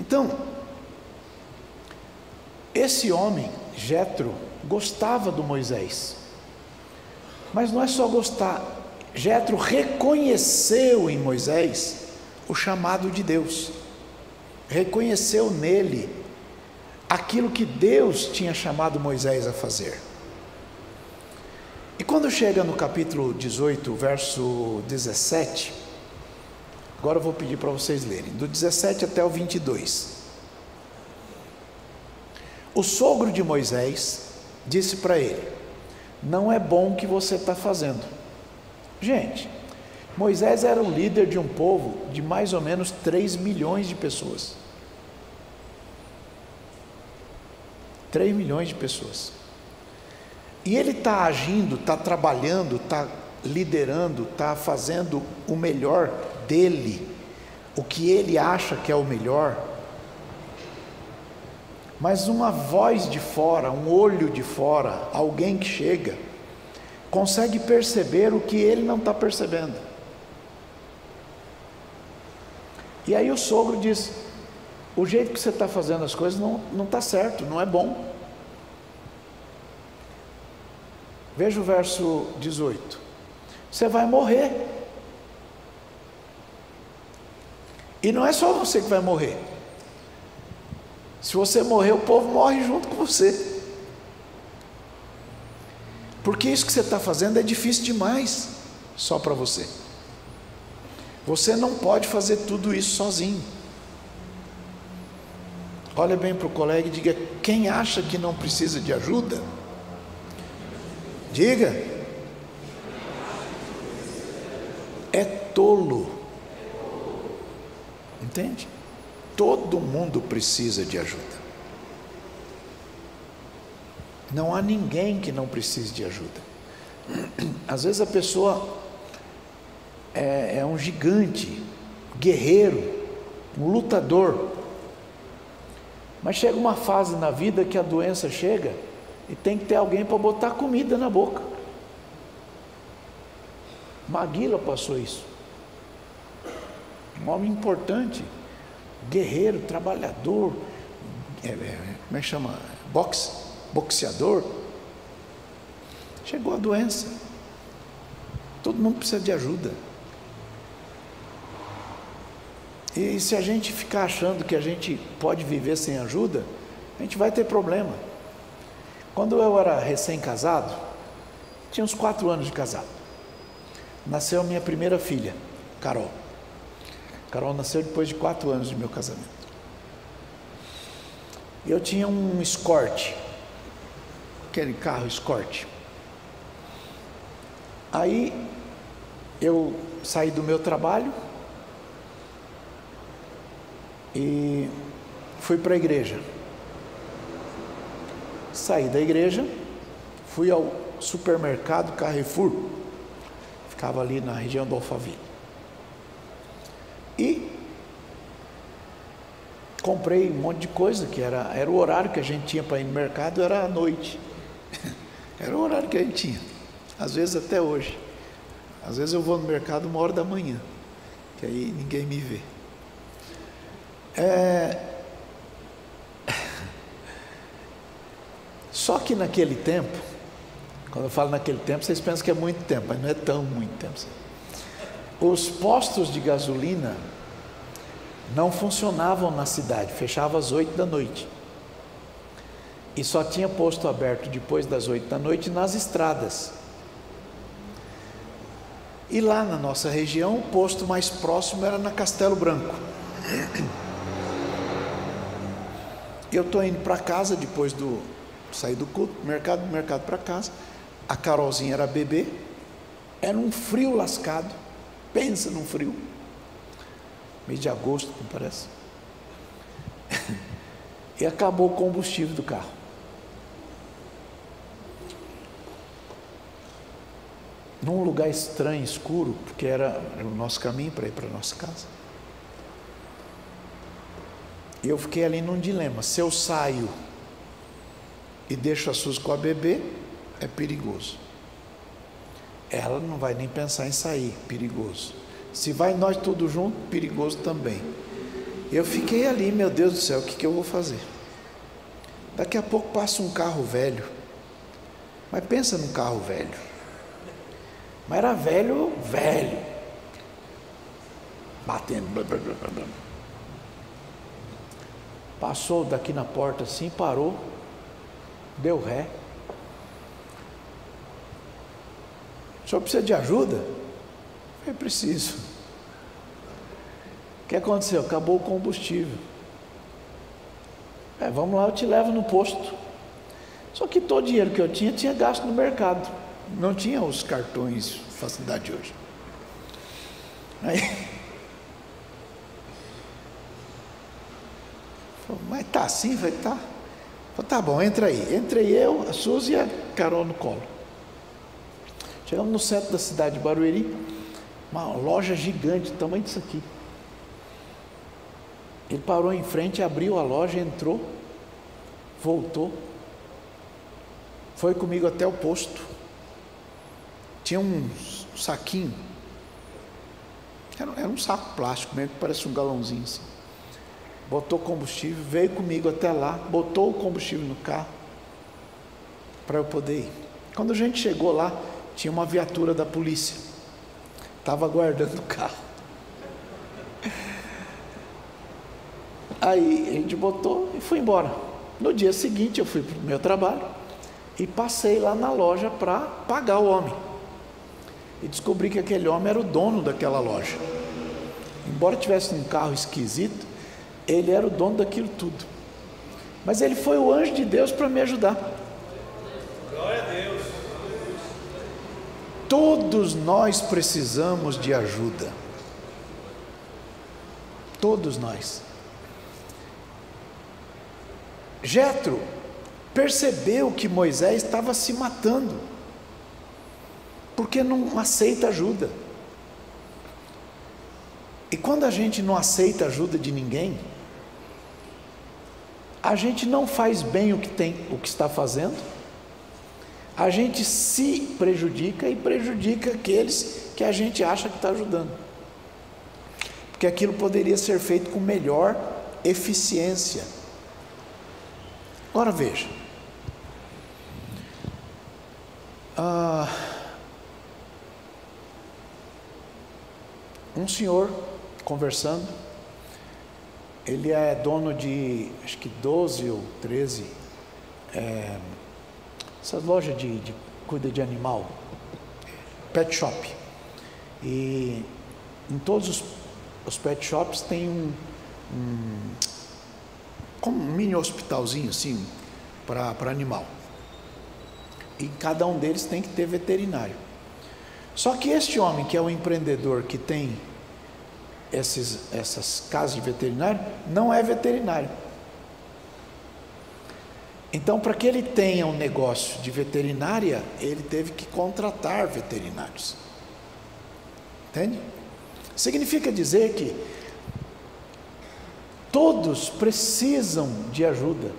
Então, esse homem, Jetro, gostava do Moisés. Mas não é só gostar. Jetro reconheceu em Moisés o chamado de Deus. Reconheceu nele aquilo que Deus tinha chamado Moisés a fazer. E quando chega no capítulo 18, verso 17, agora eu vou pedir para vocês lerem, do 17 até o 22. O sogro de Moisés disse para ele: não é bom o que você está fazendo. Gente, Moisés era o líder de um povo de mais ou menos 3 milhões de pessoas. 3 milhões de pessoas. E ele está agindo, está trabalhando, está liderando, está fazendo o melhor dele, o que ele acha que é o melhor. Mas uma voz de fora, um olho de fora, alguém que chega, consegue perceber o que ele não está percebendo. E aí o sogro diz: o jeito que você está fazendo as coisas não está certo, não é bom. Veja o verso 18. Você vai morrer. E não é só você que vai morrer. Se você morrer, o povo morre junto com você. Porque isso que você está fazendo é difícil demais só para você. Você não pode fazer tudo isso sozinho. Olha bem para o colega e diga: quem acha que não precisa de ajuda, diga, é tolo. Entende? Todo mundo precisa de ajuda. Não há ninguém que não precise de ajuda. Às vezes a pessoa é um gigante, guerreiro, um lutador, mas chega uma fase na vida que a doença chega e tem que ter alguém para botar comida na boca. Maguila passou isso. Um homem importante, guerreiro, trabalhador, como é que chama? Boxeador. Chegou a doença. Todo mundo precisa de ajuda. E se a gente ficar achando que a gente pode viver sem ajuda, a gente vai ter problema. Quando eu era recém-casado, tinha uns 4 anos de casado, nasceu a minha primeira filha, Carol. Carol nasceu depois de 4 anos de meu casamento. E eu tinha um Escort, aquele carro Escort. Aí eu saí do meu trabalho e fui para a igreja. Saí da igreja, fui ao supermercado Carrefour, ficava ali na região do Alphaville, e comprei um monte de coisa, que era o horário que a gente tinha para ir no mercado, era à noite. Era o horário que a gente tinha, às vezes até hoje. Às vezes eu vou no mercado 1h da manhã, que aí ninguém me vê. Só que naquele tempo, quando eu falo naquele tempo, vocês pensam que é muito tempo, mas não é tão muito tempo. Os postos de gasolina não funcionavam na cidade, fechavam às 8 da noite. E só tinha posto aberto depois das 8 da noite nas estradas. E lá na nossa região, o posto mais próximo era na Castelo Branco. Eu estou indo para casa depois do sair do culto, mercado para casa. A Carolzinha era bebê, era um frio lascado, pensa num frio, mês de agosto, me parece. E acabou o combustível do carro. Num lugar estranho, escuro, porque era o nosso caminho para ir para a nossa casa. E eu fiquei ali num dilema: se eu saio e deixo a Suzy com a bebê, é perigoso. Ela não vai nem pensar em sair, perigoso. Se vai nós tudo junto, perigoso também. Eu fiquei ali, meu Deus do céu, o que eu vou fazer? Daqui a pouco passa um carro velho. Mas pensa num carro velho. Mas era velho, batendo, blá, blá, blá, blá. Passou daqui na porta assim, parou, deu ré. O senhor precisa de ajuda? Eu preciso. O que aconteceu? Acabou o combustível. Vamos lá, eu te levo no posto. Só que todo o dinheiro que eu tinha gasto no mercado. Não tinha os cartões facilidade hoje. Aí, mas tá assim? Vai tá. Tá bom, entra aí. Entrei eu, a Suzy e a Carol no colo. Chegamos no centro da cidade de Barueri, uma loja gigante, do tamanho disso aqui. Ele parou em frente, abriu a loja, entrou, voltou, foi comigo até o posto. Tinha um saquinho, era um saco plástico mesmo, que parece um galãozinho assim. Botou combustível, veio comigo até lá, botou o combustível no carro, para eu poder ir. Quando a gente chegou lá, tinha uma viatura da polícia, estava guardando o carro. Aí a gente botou e fui embora. No dia seguinte eu fui para o meu trabalho e passei lá na loja para pagar o homem. E descobri que aquele homem era o dono daquela loja. Embora tivesse um carro esquisito, ele era o dono daquilo tudo. Mas ele foi o anjo de Deus para me ajudar. Glória a Deus. Todos nós precisamos de ajuda. Todos nós. Jetro percebeu que Moisés estava se matando, porque não aceita ajuda. E quando a gente não aceita ajuda de ninguém, a gente não faz bem o que está fazendo, a gente se prejudica e prejudica aqueles que a gente acha que está ajudando, porque aquilo poderia ser feito com melhor eficiência. Agora veja, um senhor conversando, ele é dono de acho que 12 ou 13 essas lojas de cuida de animal, pet shop, e em todos os pet shops tem como um mini hospitalzinho assim para animal, e cada um deles tem que ter veterinário. Só que este homem, que é o empreendedor que tem essas casas de veterinário, não é veterinário. Então, para que ele tenha um negócio de veterinária, ele teve que contratar veterinários. Entende? Significa dizer que todos precisam de ajuda.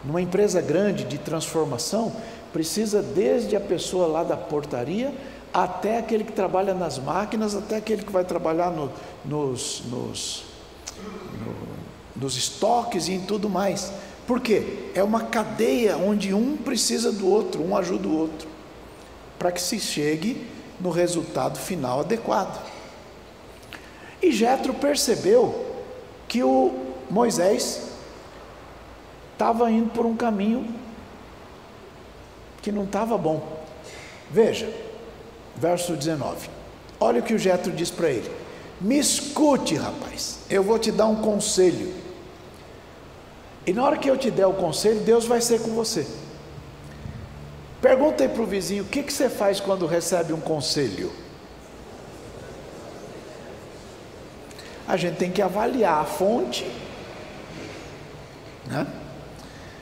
Numa empresa grande de transformação, precisa desde a pessoa lá da portaria, até aquele que trabalha nas máquinas, até aquele que vai trabalhar nos estoques e em tudo mais. Por quê? É uma cadeia onde um precisa do outro, um ajuda o outro, para que se chegue no resultado final adequado. E Jetro percebeu que o Moisés estava indo por um caminho que não estava bom. Veja, verso 19. Olha o que o Jetro diz para ele: me escute, rapaz, eu vou te dar um conselho. E na hora que eu te der o conselho, Deus vai ser com você. Pergunta aí para o vizinho: o que você faz quando recebe um conselho? A gente tem que avaliar a fonte, né?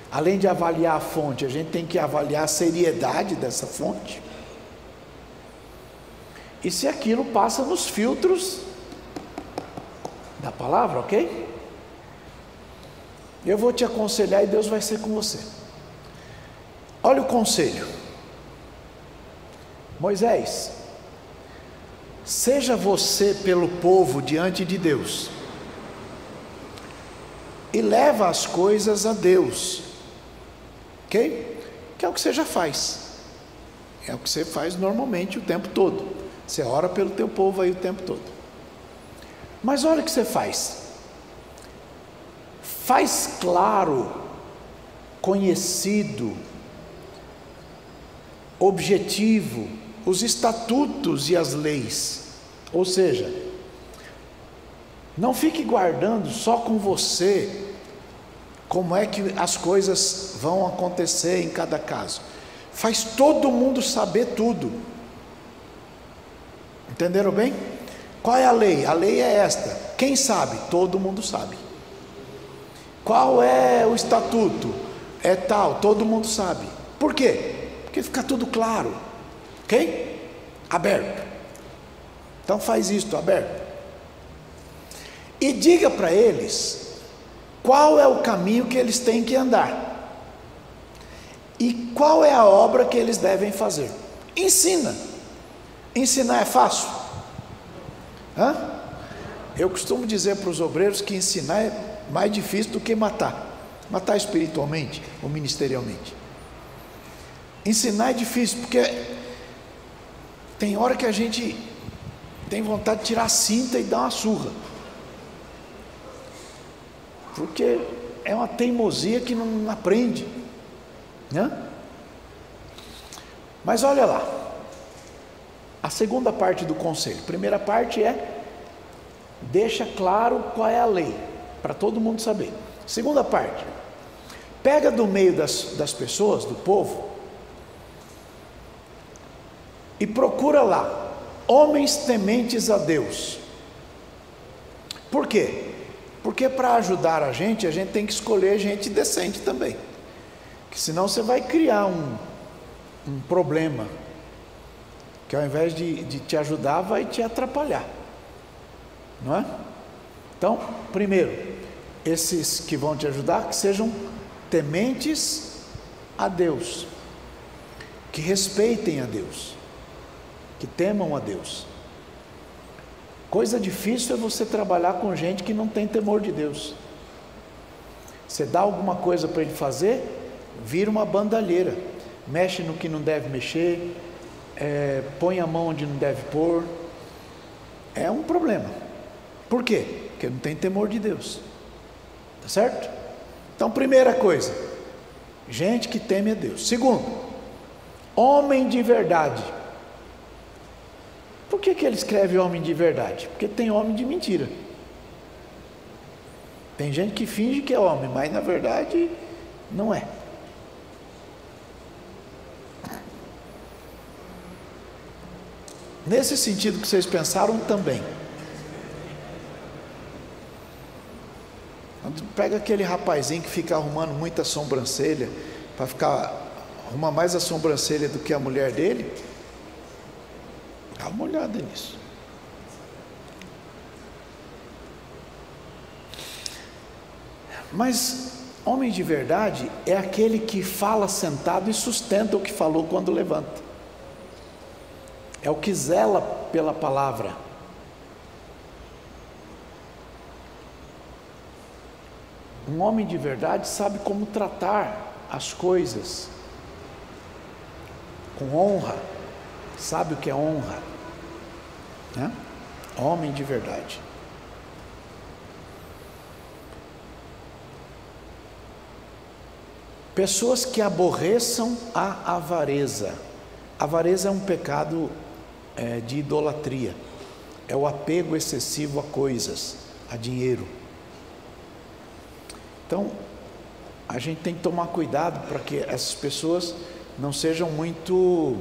Além de avaliar a fonte, a gente tem que avaliar a seriedade dessa fonte. E se aquilo passa nos filtros da palavra, ok? Eu vou te aconselhar e Deus vai ser com você. Olha o conselho. Moisés, seja você pelo povo diante de Deus e leva as coisas a Deus, ok? Que é o que você já faz, é o que você faz normalmente o tempo todo. Você ora pelo teu povo aí o tempo todo. Mas olha o que você faz. Faz claro, conhecido, objetivo, os estatutos e as leis. Ou seja, não fique guardando só com você como é que as coisas vão acontecer em cada caso. Faz todo mundo saber tudo. Entenderam bem? Qual é a lei? A lei é esta. Quem sabe? Todo mundo sabe. Qual é o estatuto? É tal, todo mundo sabe. Por quê? Porque fica tudo claro. Ok? Aberto. Então faz isto, aberto. E diga para eles qual é o caminho que eles têm que andar. E qual é a obra que eles devem fazer. Ensina. Ensinar é fácil? Hã? Eu costumo dizer para os obreiros que ensinar é mais difícil do que matar. Matar espiritualmente ou ministerialmente. Ensinar é difícil porque tem hora que a gente tem vontade de tirar a cinta e dar uma surra. Porque é uma teimosia que não aprende, né? Mas olha lá. A segunda parte do conselho. A primeira parte é: deixa claro qual é a lei, para todo mundo saber. Segunda parte: pega do meio das pessoas, do povo, e procura lá homens tementes a Deus. Por quê? Porque para ajudar a gente tem que escolher gente decente também. Que senão você vai criar um problema que ao invés de te ajudar, vai te atrapalhar, não é? Então, primeiro, esses que vão te ajudar, que sejam tementes a Deus, que respeitem a Deus, que temam a Deus. Coisa difícil é você trabalhar com gente que não tem temor de Deus. Você dá alguma coisa para ele fazer, vira uma bandalheira, mexe no que não deve mexer, põe a mão onde não deve pôr. É um problema. Por quê? Porque não tem temor de Deus. Tá certo? Então, primeira coisa, gente que teme a Deus. Segundo, homem de verdade. Por que ele escreve homem de verdade? Porque tem homem de mentira. Tem gente que finge que é homem, mas na verdade não é. Nesse sentido que vocês pensaram também. Pega aquele rapazinho que fica arrumando muita sobrancelha, para arrumar mais a sobrancelha do que a mulher dele. Dá uma olhada nisso. Mas homem de verdade é aquele que fala sentado e sustenta o que falou quando levanta. É o que zela pela palavra. Um homem de verdade sabe como tratar as coisas com honra, sabe o que é honra, né? Homem de verdade. Pessoas que aborreçam a avareza. A avareza é um pecado de idolatria, é o apego excessivo a coisas, a dinheiro. Então, a gente tem que tomar cuidado para que essas pessoas não sejam muito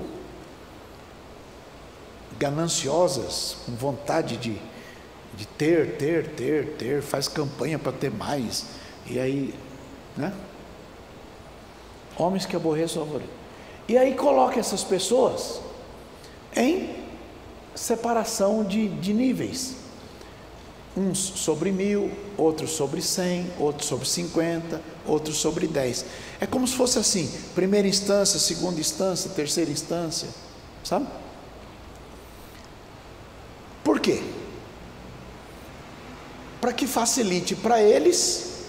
gananciosas, com vontade de ter, faz campanha para ter mais, e aí, né? Homens que aborreçam a avareza. E aí coloca essas pessoas em separação de níveis. Uns sobre 1000, outros sobre 100, outros sobre 50, outros sobre 10. É como se fosse assim, primeira instância, segunda instância, terceira instância, sabe? Por quê? Para que facilite para eles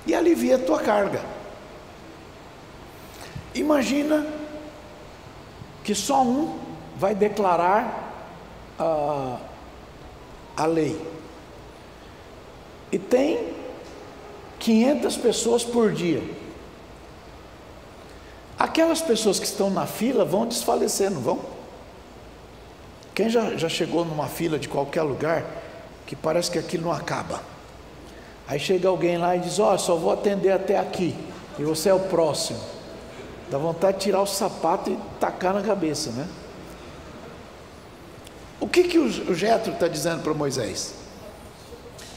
e alivie a tua carga. Imagina que só um vai declarar a lei. E tem 500 pessoas por dia. Aquelas pessoas que estão na fila vão desfalecer, não vão? Quem já chegou numa fila de qualquer lugar que parece que aquilo não acaba? Aí chega alguém lá e diz: ó, só vou atender até aqui, e você é o próximo. Dá vontade de tirar o sapato e tacar na cabeça, né? O que o Jetro está dizendo para Moisés?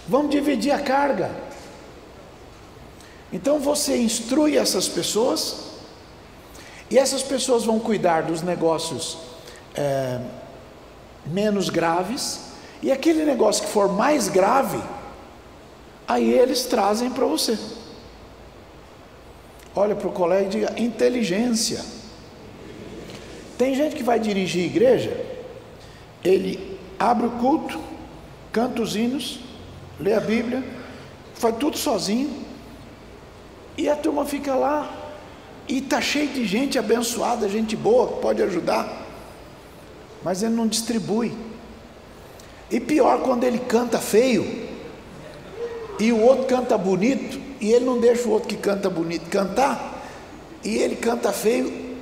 Vamos dividir a carga. Então você instrui essas pessoas, e essas pessoas vão cuidar dos negócios menos graves, e aquele negócio que for mais grave, aí eles trazem para você. Olha para o colega e diga: inteligência. Tem gente que vai dirigir a igreja, ele abre o culto, canta os hinos, lê a Bíblia, faz tudo sozinho, e a turma fica lá, e está cheio de gente abençoada, gente boa, que pode ajudar, mas ele não distribui. E pior, quando ele canta feio, e o outro canta bonito, e ele não deixa o outro que canta bonito cantar, e ele canta feio.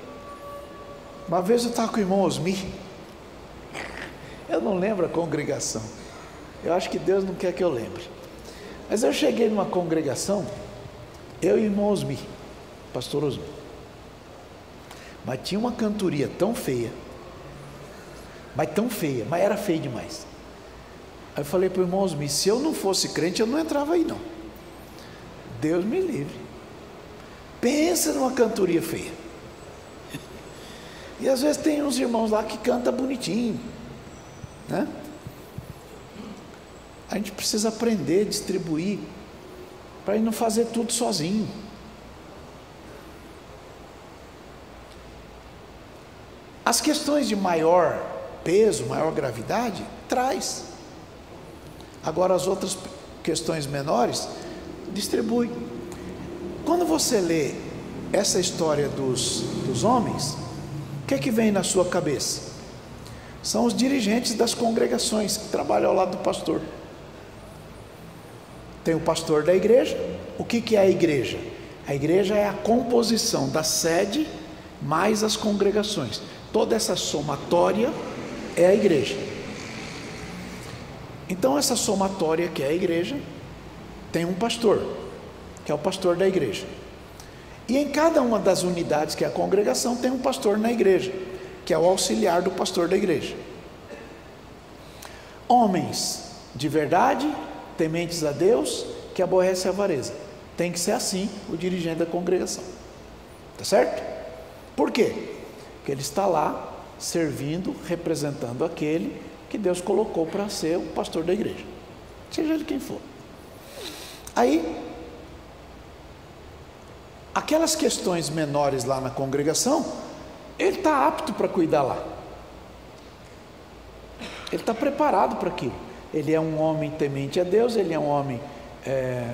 Uma vez eu estava com o irmão Osmi, eu não lembro a congregação, eu acho que Deus não quer que eu lembre, mas eu cheguei numa congregação, eu e o irmão Osmi, pastor Osmi, mas tinha uma cantoria tão feia, mas era feio demais. Aí eu falei para o irmão Osmi: se eu não fosse crente, eu não entrava aí não. Deus me livre. Pensa numa cantoria feia. E às vezes tem uns irmãos lá que cantam bonitinho, né? A gente precisa aprender a distribuir, para não fazer tudo sozinho. As questões de maior peso, maior gravidade, traz. Agora as outras questões menores, distribui. Quando você lê essa história dos homens, o que é que vem na sua cabeça? São os dirigentes das congregações que trabalham ao lado do pastor. Tem o pastor da igreja. O que é a igreja? A igreja é a composição da sede mais as congregações. Toda essa somatória é a igreja. Então essa somatória que é a igreja tem um pastor, que é o pastor da igreja. E em cada uma das unidades que é a congregação tem um pastor na igreja, que é o auxiliar do pastor da igreja. Homens de verdade, tementes a Deus, que aborrecem a avareza. Tem que ser assim o dirigente da congregação. Tá certo? Por quê? Porque ele está lá servindo, representando aquele que Deus colocou para ser o pastor da igreja, seja ele quem for. Aí, aquelas questões menores lá na congregação, ele está apto para cuidar lá, ele está preparado para aquilo. Ele é um homem temente a Deus, ele é um homem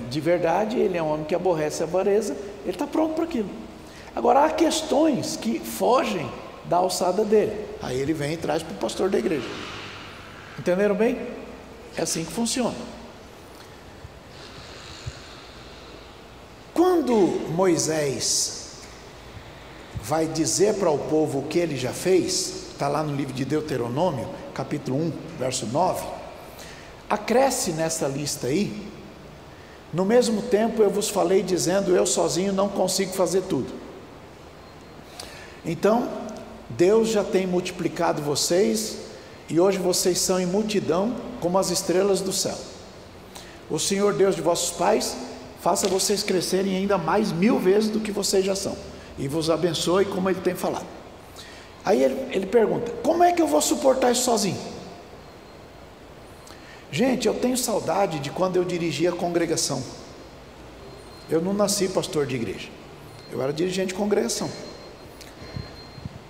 de verdade, ele é um homem que aborrece a avareza, ele está pronto para aquilo. Agora, há questões que fogem da alçada dele, aí ele vem e traz para o pastor da igreja. Entenderam bem? É assim que funciona. Quando Moisés vai dizer para o povo o que ele já fez, está lá no livro de Deuteronômio, capítulo 1, verso 9, acresce nessa lista aí: no mesmo tempo eu vos falei dizendo, eu sozinho não consigo fazer tudo. Então, Deus já tem multiplicado vocês, e hoje vocês são em multidão como as estrelas do céu. O Senhor Deus de vossos pais faça vocês crescerem ainda mais 1000 vezes do que vocês já são, e vos abençoe como Ele tem falado. Aí ele pergunta: como é que eu vou suportar isso sozinho? Gente, eu tenho saudade de quando eu dirigia a congregação. Eu não nasci pastor de igreja, eu era dirigente de congregação.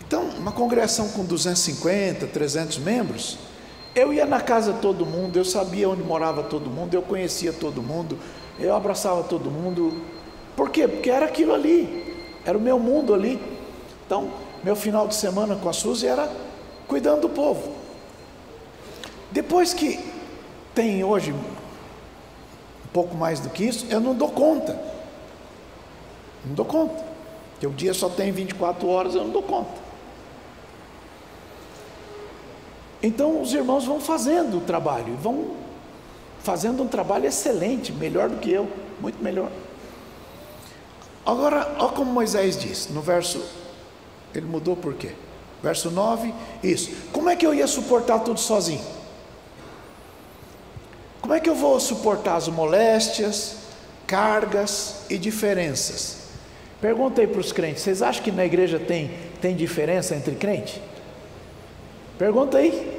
Então, uma congregação com 250, 300 membros, eu ia na casa de todo mundo, eu sabia onde morava todo mundo, eu conhecia todo mundo, eu abraçava todo mundo. Por quê? Porque era aquilo ali, era o meu mundo ali. Então, meu final de semana com a Suzy era cuidando do povo. Depois que tem hoje um pouco mais do que isso, eu não dou conta. Não dou conta. Porque o dia só tem 24 horas, eu não dou conta. Então os irmãos vão fazendo o trabalho, vão fazendo um trabalho excelente, melhor do que eu, muito melhor. Agora, olha como Moisés diz, no verso, ele mudou por quê? Verso 9, isso. Como é que eu ia suportar tudo sozinho? Como é que eu vou suportar as moléstias, cargas e diferenças? Pergunta aí para os crentes, vocês acham que na igreja tem diferença entre crente? Pergunta aí.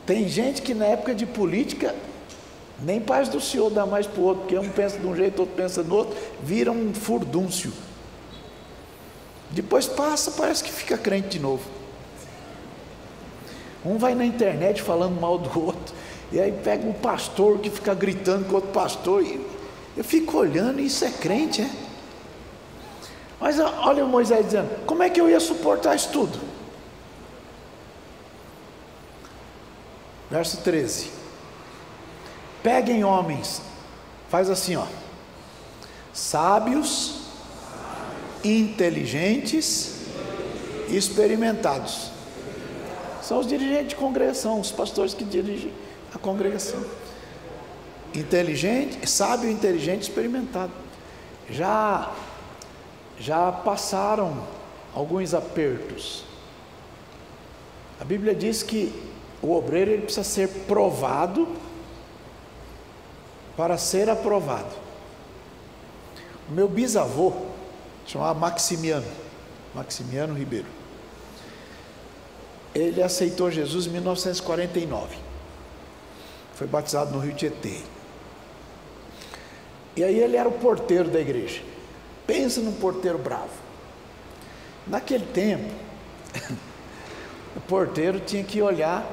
Tem gente que na época de política nem paz do Senhor dá mais para o outro, porque um pensa de um jeito, outro pensa do outro, vira um furdúncio. Depois passa, parece que fica crente de novo. Um vai na internet falando mal do outro, e aí pega um pastor que fica gritando com outro pastor, e eu fico olhando, e isso é crente, é? Mas olha o Moisés dizendo, como é que eu ia suportar isso tudo? Verso 13: peguem homens, faz assim, ó, sábios, inteligentes e experimentados. São os dirigentes de congregação, os pastores que dirigem a congregação. Inteligente, sábio, inteligente, experimentado. Já passaram alguns apertos. A Bíblia diz que o obreiro ele precisa ser provado para ser aprovado. O meu bisavô chamava Maximiano Ribeiro. Ele aceitou Jesus em 1949. Foi batizado no Rio Tietê. E aí ele era o porteiro da igreja. Pensa num porteiro bravo. Naquele tempo, o porteiro tinha que olhar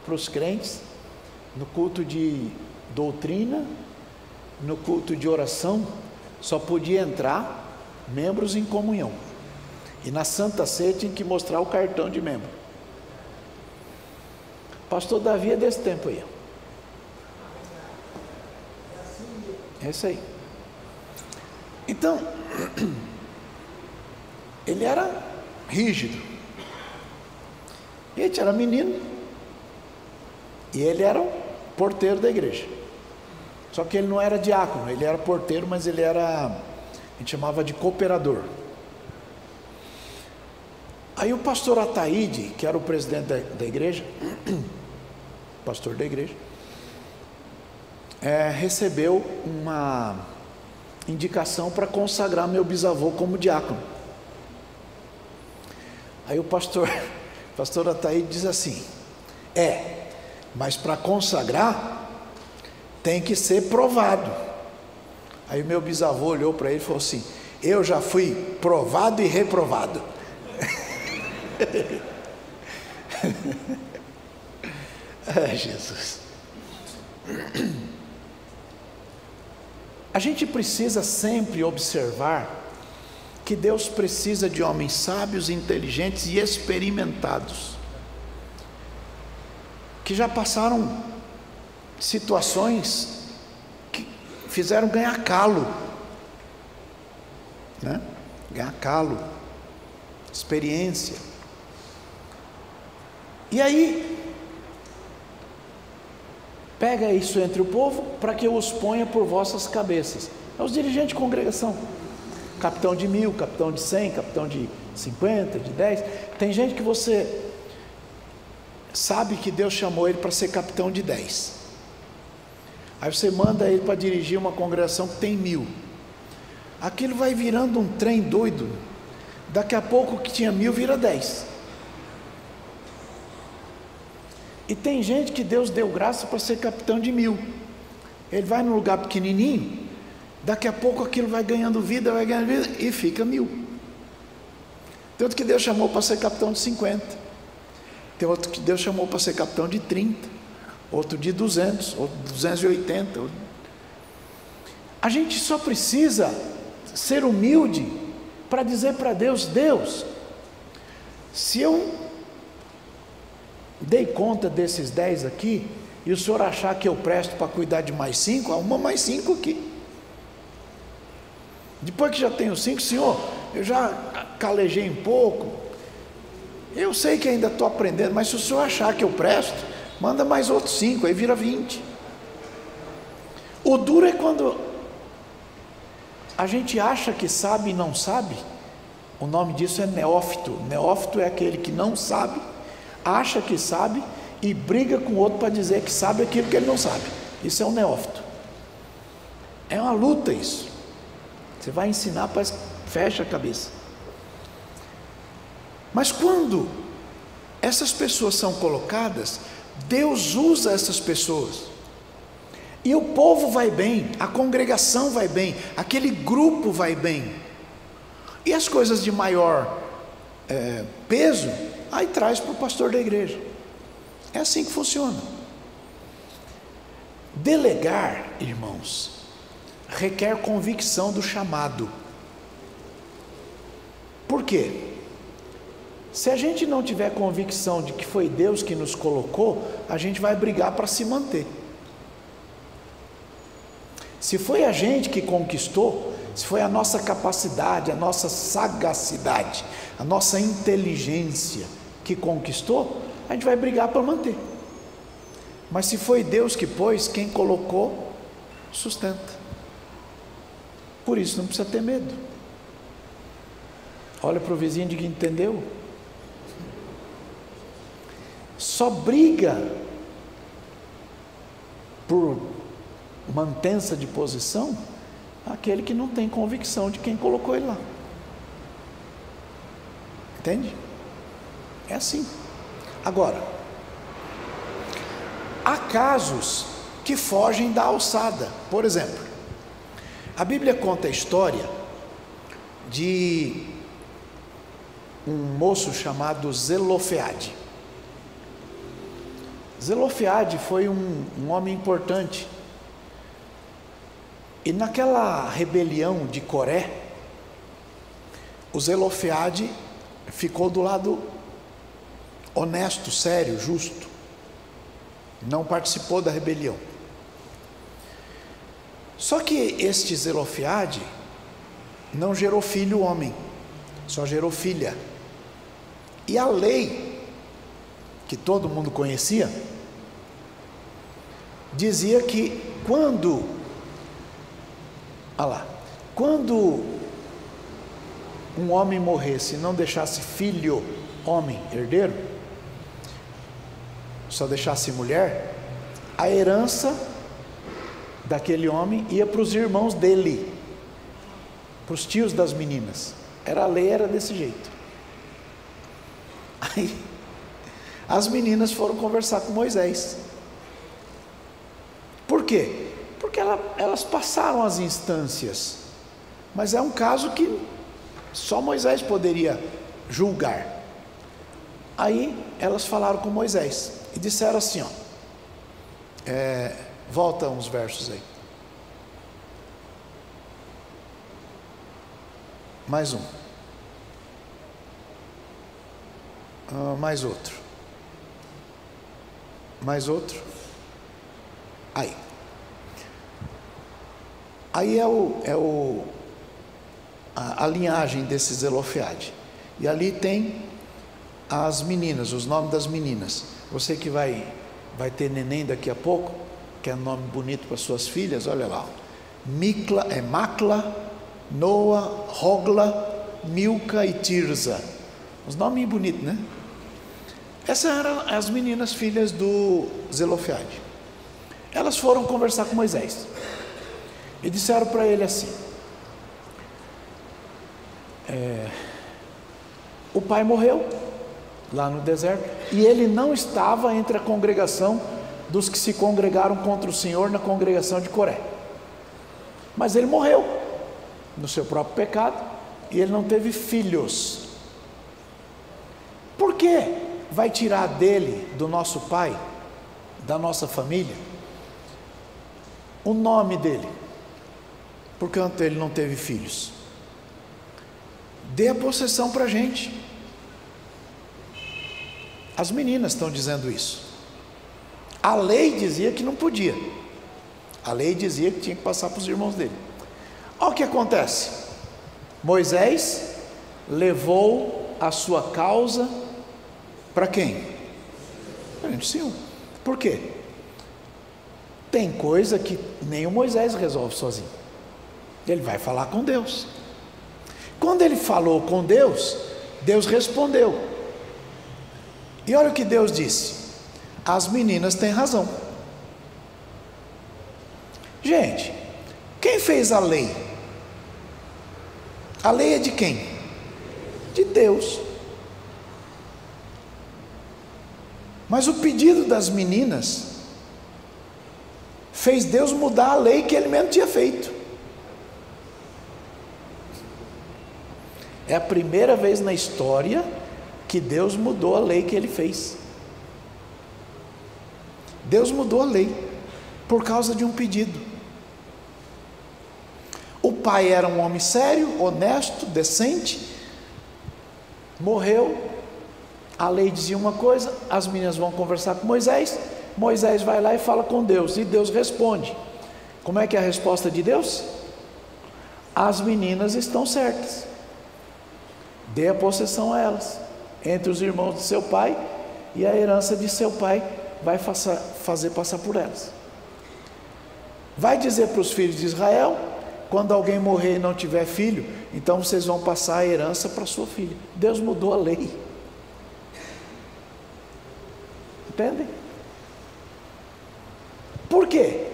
para os crentes no culto de doutrina, no culto de oração, só podia entrar membros em comunhão. E na Santa Ceia tinha que mostrar o cartão de membro. Pastor Davi é desse tempo aí. É isso aí. Então, ele era rígido. Ele era menino e ele era o porteiro da igreja. Só que ele não era diácono, ele era porteiro, mas ele era, a gente chamava de cooperador. Aí o pastor Ataíde, que era o presidente da igreja, pastor da igreja, recebeu uma indicação para consagrar meu bisavô como diácono. Aí o pastor Ataíde diz assim, mas para consagrar tem que ser provado. Aí o meu bisavô olhou para ele e falou assim, eu já fui provado e reprovado. Ai, Jesus. A gente precisa sempre observar que Deus precisa de homens sábios, inteligentes e experimentados, que já passaram situações que fizeram ganhar calo, né? Ganhar calo, experiência. E aí, pega isso entre o povo, para que eu os ponha por vossas cabeças. É os dirigentes de congregação, capitão de 1000, capitão de 100, capitão de 50, de 10. Tem gente que você sabe que Deus chamou ele para ser capitão de 10. Aí você manda ele para dirigir uma congregação que tem 1000. Aquilo vai virando um trem doido. Daqui a pouco o que tinha 1000 vira 10. E tem gente que Deus deu graça para ser capitão de 1000. Ele vai num lugar pequenininho, daqui a pouco aquilo vai ganhando vida e fica 1000. Tem outro que Deus chamou para ser capitão de 50. Tem outro que Deus chamou para ser capitão de 30. Outro de 200, outro de 280. A gente só precisa ser humilde para dizer para Deus: Deus, se eu dei conta desses 10 aqui, e o Senhor achar que eu presto para cuidar de mais 5, arruma mais 5 aqui. Depois que já tenho 5, Senhor, eu já calejei um pouco, eu sei que ainda estou aprendendo, mas se o Senhor achar que eu presto, manda mais outros 5, aí vira 20. O duro é quando a gente acha que sabe e não sabe. O nome disso é neófito. Neófito é aquele que não sabe, acha que sabe e briga com o outro para dizer que sabe aquilo que ele não sabe. Isso é um neófito. É uma luta isso. Você vai ensinar, parece que fecha a cabeça. Mas quando essas pessoas são colocadas, Deus usa essas pessoas. E o povo vai bem, a congregação vai bem, aquele grupo vai bem. E as coisas de maior peso, aí traz para o pastor da igreja. É assim que funciona. Delegar, irmãos, requer convicção do chamado. Por quê? Se a gente não tiver convicção de que foi Deus que nos colocou, a gente vai brigar para se manter. Se foi a gente que conquistou, se foi a nossa capacidade, a nossa sagacidade, a nossa inteligência que conquistou, a gente vai brigar para manter. Mas se foi Deus que pôs, quem colocou, sustenta. Por isso não precisa ter medo. Olha para o vizinho e diga: entendeu? Só briga por mantença de posição aquele que não tem convicção de quem colocou ele lá. Entende? É assim. Agora, há casos que fogem da alçada. Por exemplo, a Bíblia conta a história de um moço chamado Zelofeade. Zelofeade foi um homem importante. E naquela rebelião de Coré, o Zelofeade ficou do lado honesto, sério, justo. Não participou da rebelião. Só que este Zelofeade não gerou filho homem, só gerou filha. E a lei, que todo mundo conhecia, dizia que quando um homem morresse e não deixasse filho homem herdeiro, só deixasse mulher, a herança daquele homem ia para os irmãos dele, para os tios das meninas. A lei era desse jeito. Aí as meninas foram conversar com Moisés. Por quê? Porque elas passaram as instâncias, mas é um caso que só Moisés poderia julgar. Aí elas falaram com Moisés e disseram assim, ó, volta uns versos aí. Mais um. Mais outro. Mais outro. Aí a linhagem desse Zelofeade. E ali tem as meninas, os nomes das meninas. Você que vai ter neném daqui a pouco, que é nome bonito para suas filhas, olha lá. Macla, Noa, Hogla, Milca e Tirza. Os nomes bonitos, né? Essas eram as meninas filhas do Zelofeade. Elas foram conversar com Moisés e disseram para ele assim: o pai morreu lá no deserto e ele não estava entre a congregação dos que se congregaram contra o Senhor na congregação de Coré, mas ele morreu no seu próprio pecado e ele não teve filhos. Por que vai tirar dele, do nosso pai, da nossa família, o nome dele? Porquanto ele não teve filhos. Dê a possessão para a gente. As meninas estão dizendo isso. A lei dizia que não podia. A lei dizia que tinha que passar para os irmãos dele. Olha o que acontece. Moisés levou a sua causa para quem? Para o Senhor. Por quê? Tem coisa que nem o Moisés resolve sozinho. Ele vai falar com Deus. Quando ele falou com Deus, Deus respondeu. E olha o que Deus disse: as meninas têm razão. Gente, quem fez a lei? A lei é de quem? De Deus. Mas o pedido das meninas fez Deus mudar a lei que ele mesmo tinha feito. É a primeira vez na história que Deus mudou a lei que ele fez. Deus mudou a lei por causa de um pedido. O pai era um homem sério, honesto, decente, morreu. A lei dizia uma coisa, as meninas vão conversar com Moisés, Moisés vai lá e fala com Deus, e Deus responde. Como é que é a resposta de Deus? As meninas estão certas, dê a possessão a elas, entre os irmãos de seu pai, e a herança de seu pai vai fazer passar por elas. Vai dizer para os filhos de Israel, quando alguém morrer e não tiver filho, então vocês vão passar a herança para sua filha. Deus mudou a lei. Entendem? Por quê?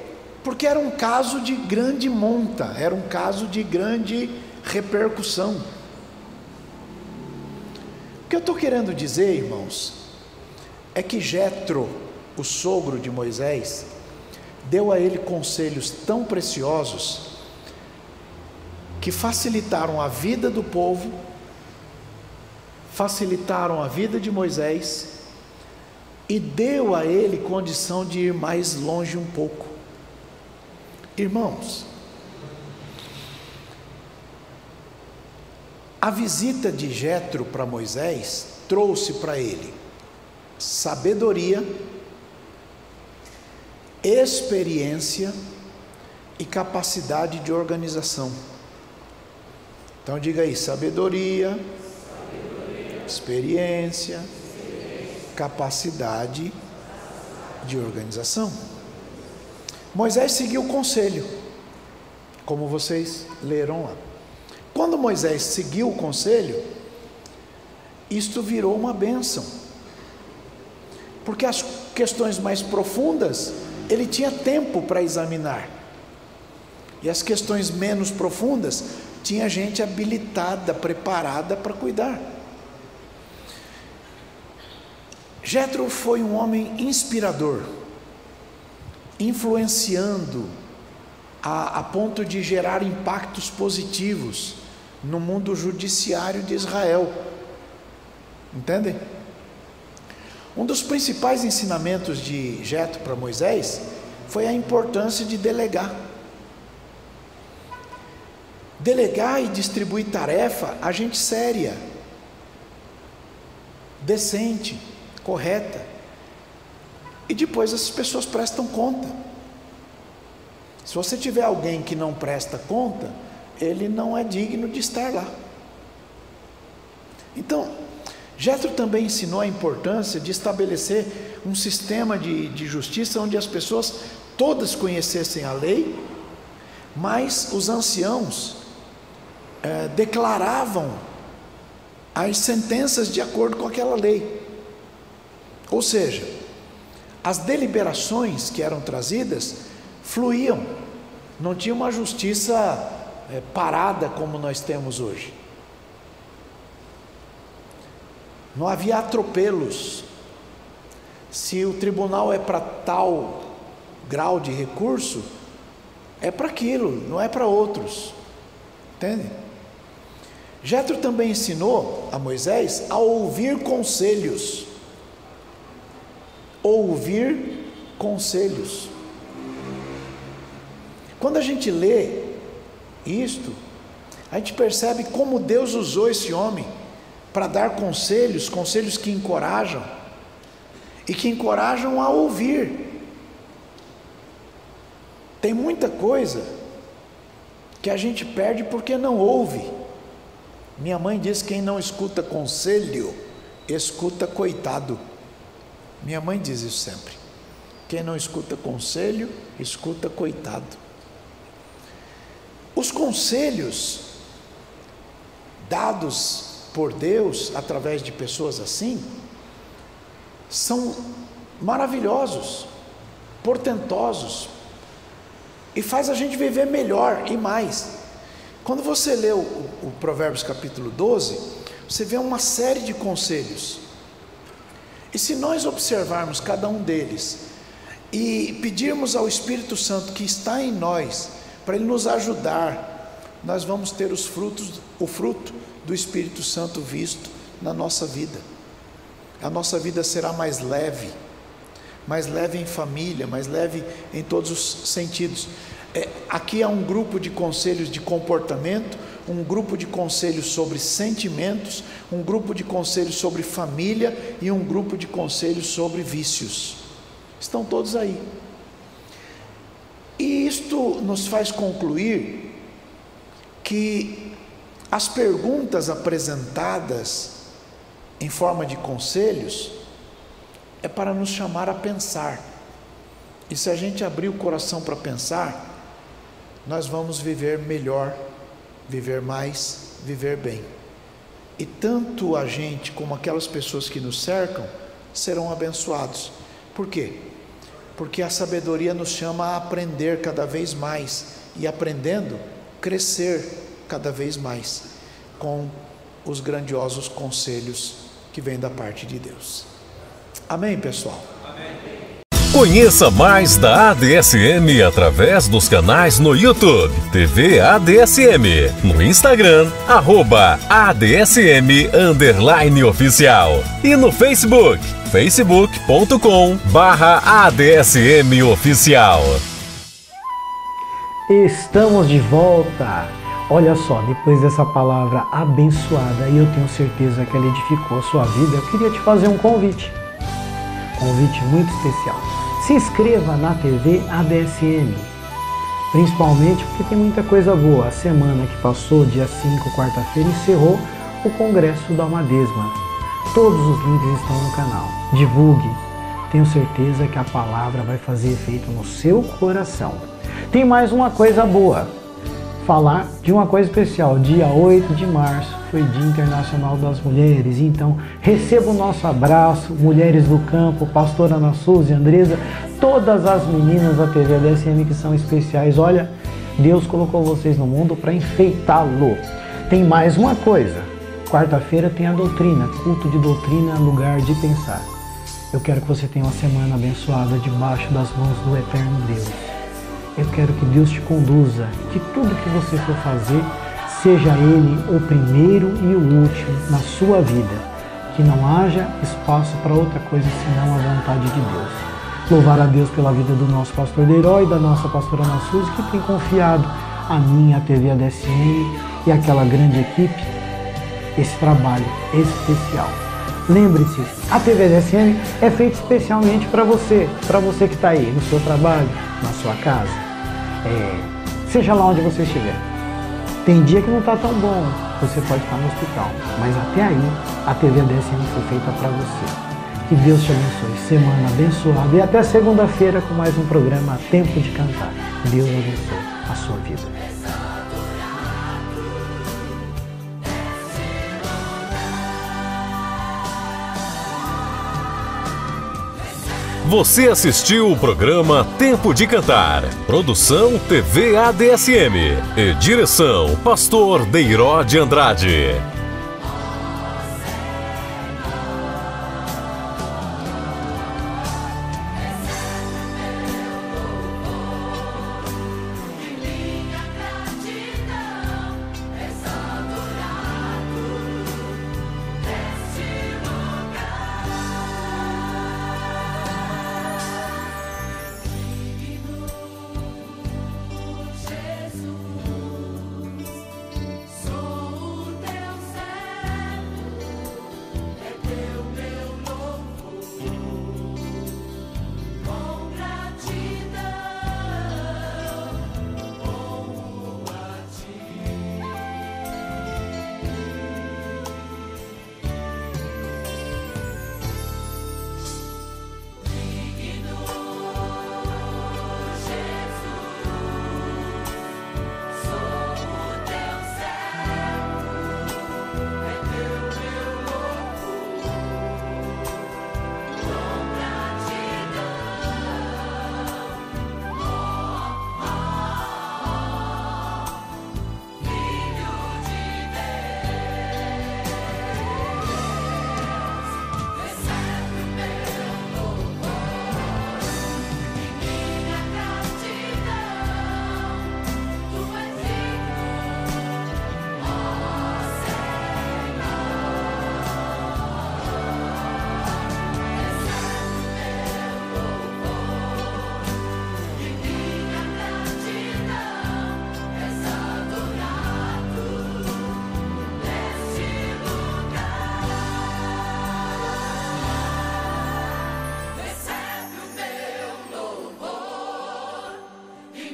Porque era um caso de grande monta, era um caso de grande repercussão. O que eu estou querendo dizer, irmãos, é que Jetro, o sogro de Moisés, deu a ele conselhos tão preciosos que facilitaram a vida do povo, facilitaram a vida de Moisés e deu a ele condição de ir mais longe um pouco. Irmãos, a visita de Jetro para Moisés trouxe para ele sabedoria, experiência e capacidade de organização. Então diga aí: sabedoria, experiência, capacidade de organização. Moisés seguiu o conselho, como vocês leram lá. Quando Moisés seguiu o conselho, isto virou uma bênção, porque as questões mais profundas ele tinha tempo para examinar, e as questões menos profundas tinha gente habilitada, preparada para cuidar. Jetro foi um homem inspirador, influenciando a ponto de gerar impactos positivos no mundo judiciário de Israel. Entendem? Um dos principais ensinamentos de Jetro para Moisés foi a importância de delegar. Delegar e distribuir tarefa a gente séria, decente, correta. E depois essas pessoas prestam conta. Se você tiver alguém que não presta conta, ele não é digno de estar lá. Então, Jetro também ensinou a importância de estabelecer um sistema de justiça onde as pessoas todas conhecessem a lei, mas os anciãos declaravam as sentenças de acordo com aquela lei. Ou seja, as deliberações que eram trazidas fluíam, não tinha uma justiça parada como nós temos hoje. Não havia atropelos. Se o tribunal é para tal grau de recurso, é para aquilo, não é para outros. Entende? Jetro também ensinou a Moisés a ouvir conselhos. Ouvir conselhos. Quando a gente lê isto, a gente percebe como Deus usou esse homem para dar conselhos que encorajam, e que encorajam a ouvir. Tem muita coisa que a gente perde porque não ouve. Minha mãe diz que quem não escuta conselho, escuta coitado. Minha mãe diz isso sempre. Quem não escuta conselho, escuta coitado. Os conselhos dados por Deus através de pessoas assim são maravilhosos, portentosos, e faz a gente viver melhor e mais. Quando você lê o Provérbios capítulo 12, você vê uma série de conselhos, e se nós observarmos cada um deles e pedirmos ao Espírito Santo que está em nós para ele nos ajudar, nós vamos ter o fruto do Espírito Santo visto na nossa vida. A nossa vida será mais leve em família, mais leve em todos os sentidos. Aqui há um grupo de conselhos de comportamento, um grupo de conselhos sobre sentimentos, um grupo de conselhos sobre família e um grupo de conselhos sobre vícios. Estão todos aí. E isto nos faz concluir que as perguntas apresentadas em forma de conselhos é para nos chamar a pensar. E se a gente abrir o coração para pensar, nós vamos viver melhor, viver mais, viver bem. E tanto a gente como aquelas pessoas que nos cercam serão abençoados. Por quê? Porque a sabedoria nos chama a aprender cada vez mais e, aprendendo, crescer cada vez mais com os grandiosos conselhos que vêm da parte de Deus. Amém, pessoal? Amém. Conheça mais da ADSM através dos canais no YouTube, TV ADSM, no Instagram, @ADSM_oficial e no Facebook, facebook.com/ADSMoficial. Estamos de volta. Olha só, depois dessa palavra abençoada, e eu tenho certeza que ela edificou a sua vida, eu queria te fazer um convite muito especial. Se inscreva na TV ADSM, principalmente porque tem muita coisa boa. A semana que passou, dia 5, quarta-feira, encerrou o Congresso da Almadesma. Todos os links estão no canal. Divulgue, tenho certeza que a palavra vai fazer efeito no seu coração. Tem mais uma coisa boa, falar de uma coisa especial. Dia 8 de março foi Dia Internacional das Mulheres, então receba o nosso abraço, mulheres do campo, pastora Ana Souza e Andresa, todas as meninas da TV ADSM que são especiais. Olha, Deus colocou vocês no mundo para enfeitá-lo. Tem mais uma coisa, quarta-feira tem a doutrina, culto de doutrina, lugar de pensar. Eu quero que você tenha uma semana abençoada debaixo das mãos do eterno Deus. Eu quero que Deus te conduza, que tudo que você for fazer, seja Ele o primeiro e o último na sua vida. Que que não haja espaço para outra coisa senão a vontade de Deus. Louvar a Deus pela vida do nosso pastor Deiró e da nossa pastora Ana Suzy, que tem confiado a mim, a TV ADSM e aquela grande equipe esse trabalho especial. Lembre-se, a TV ADSM é feita especialmente para você que está aí no seu trabalho, na sua casa, seja lá onde você estiver. Tem dia que não está tão bom, você pode estar no hospital, mas até aí a TV ADSM foi feita para você. Que Deus te abençoe, semana abençoada e até segunda-feira com mais um programa Tempo de Cantar. Deus abençoe a sua vida. Você assistiu o programa Tempo de Cantar. Produção TV ADSM. E direção Pastor Deiró de Andrade.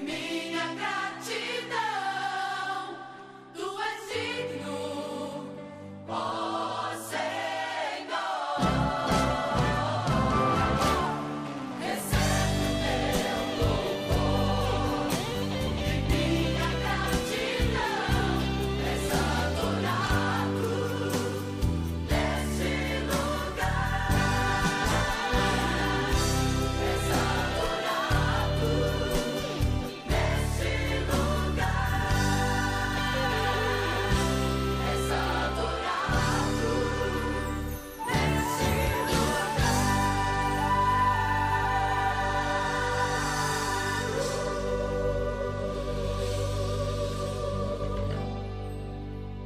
Minha gratidão, tu és digno.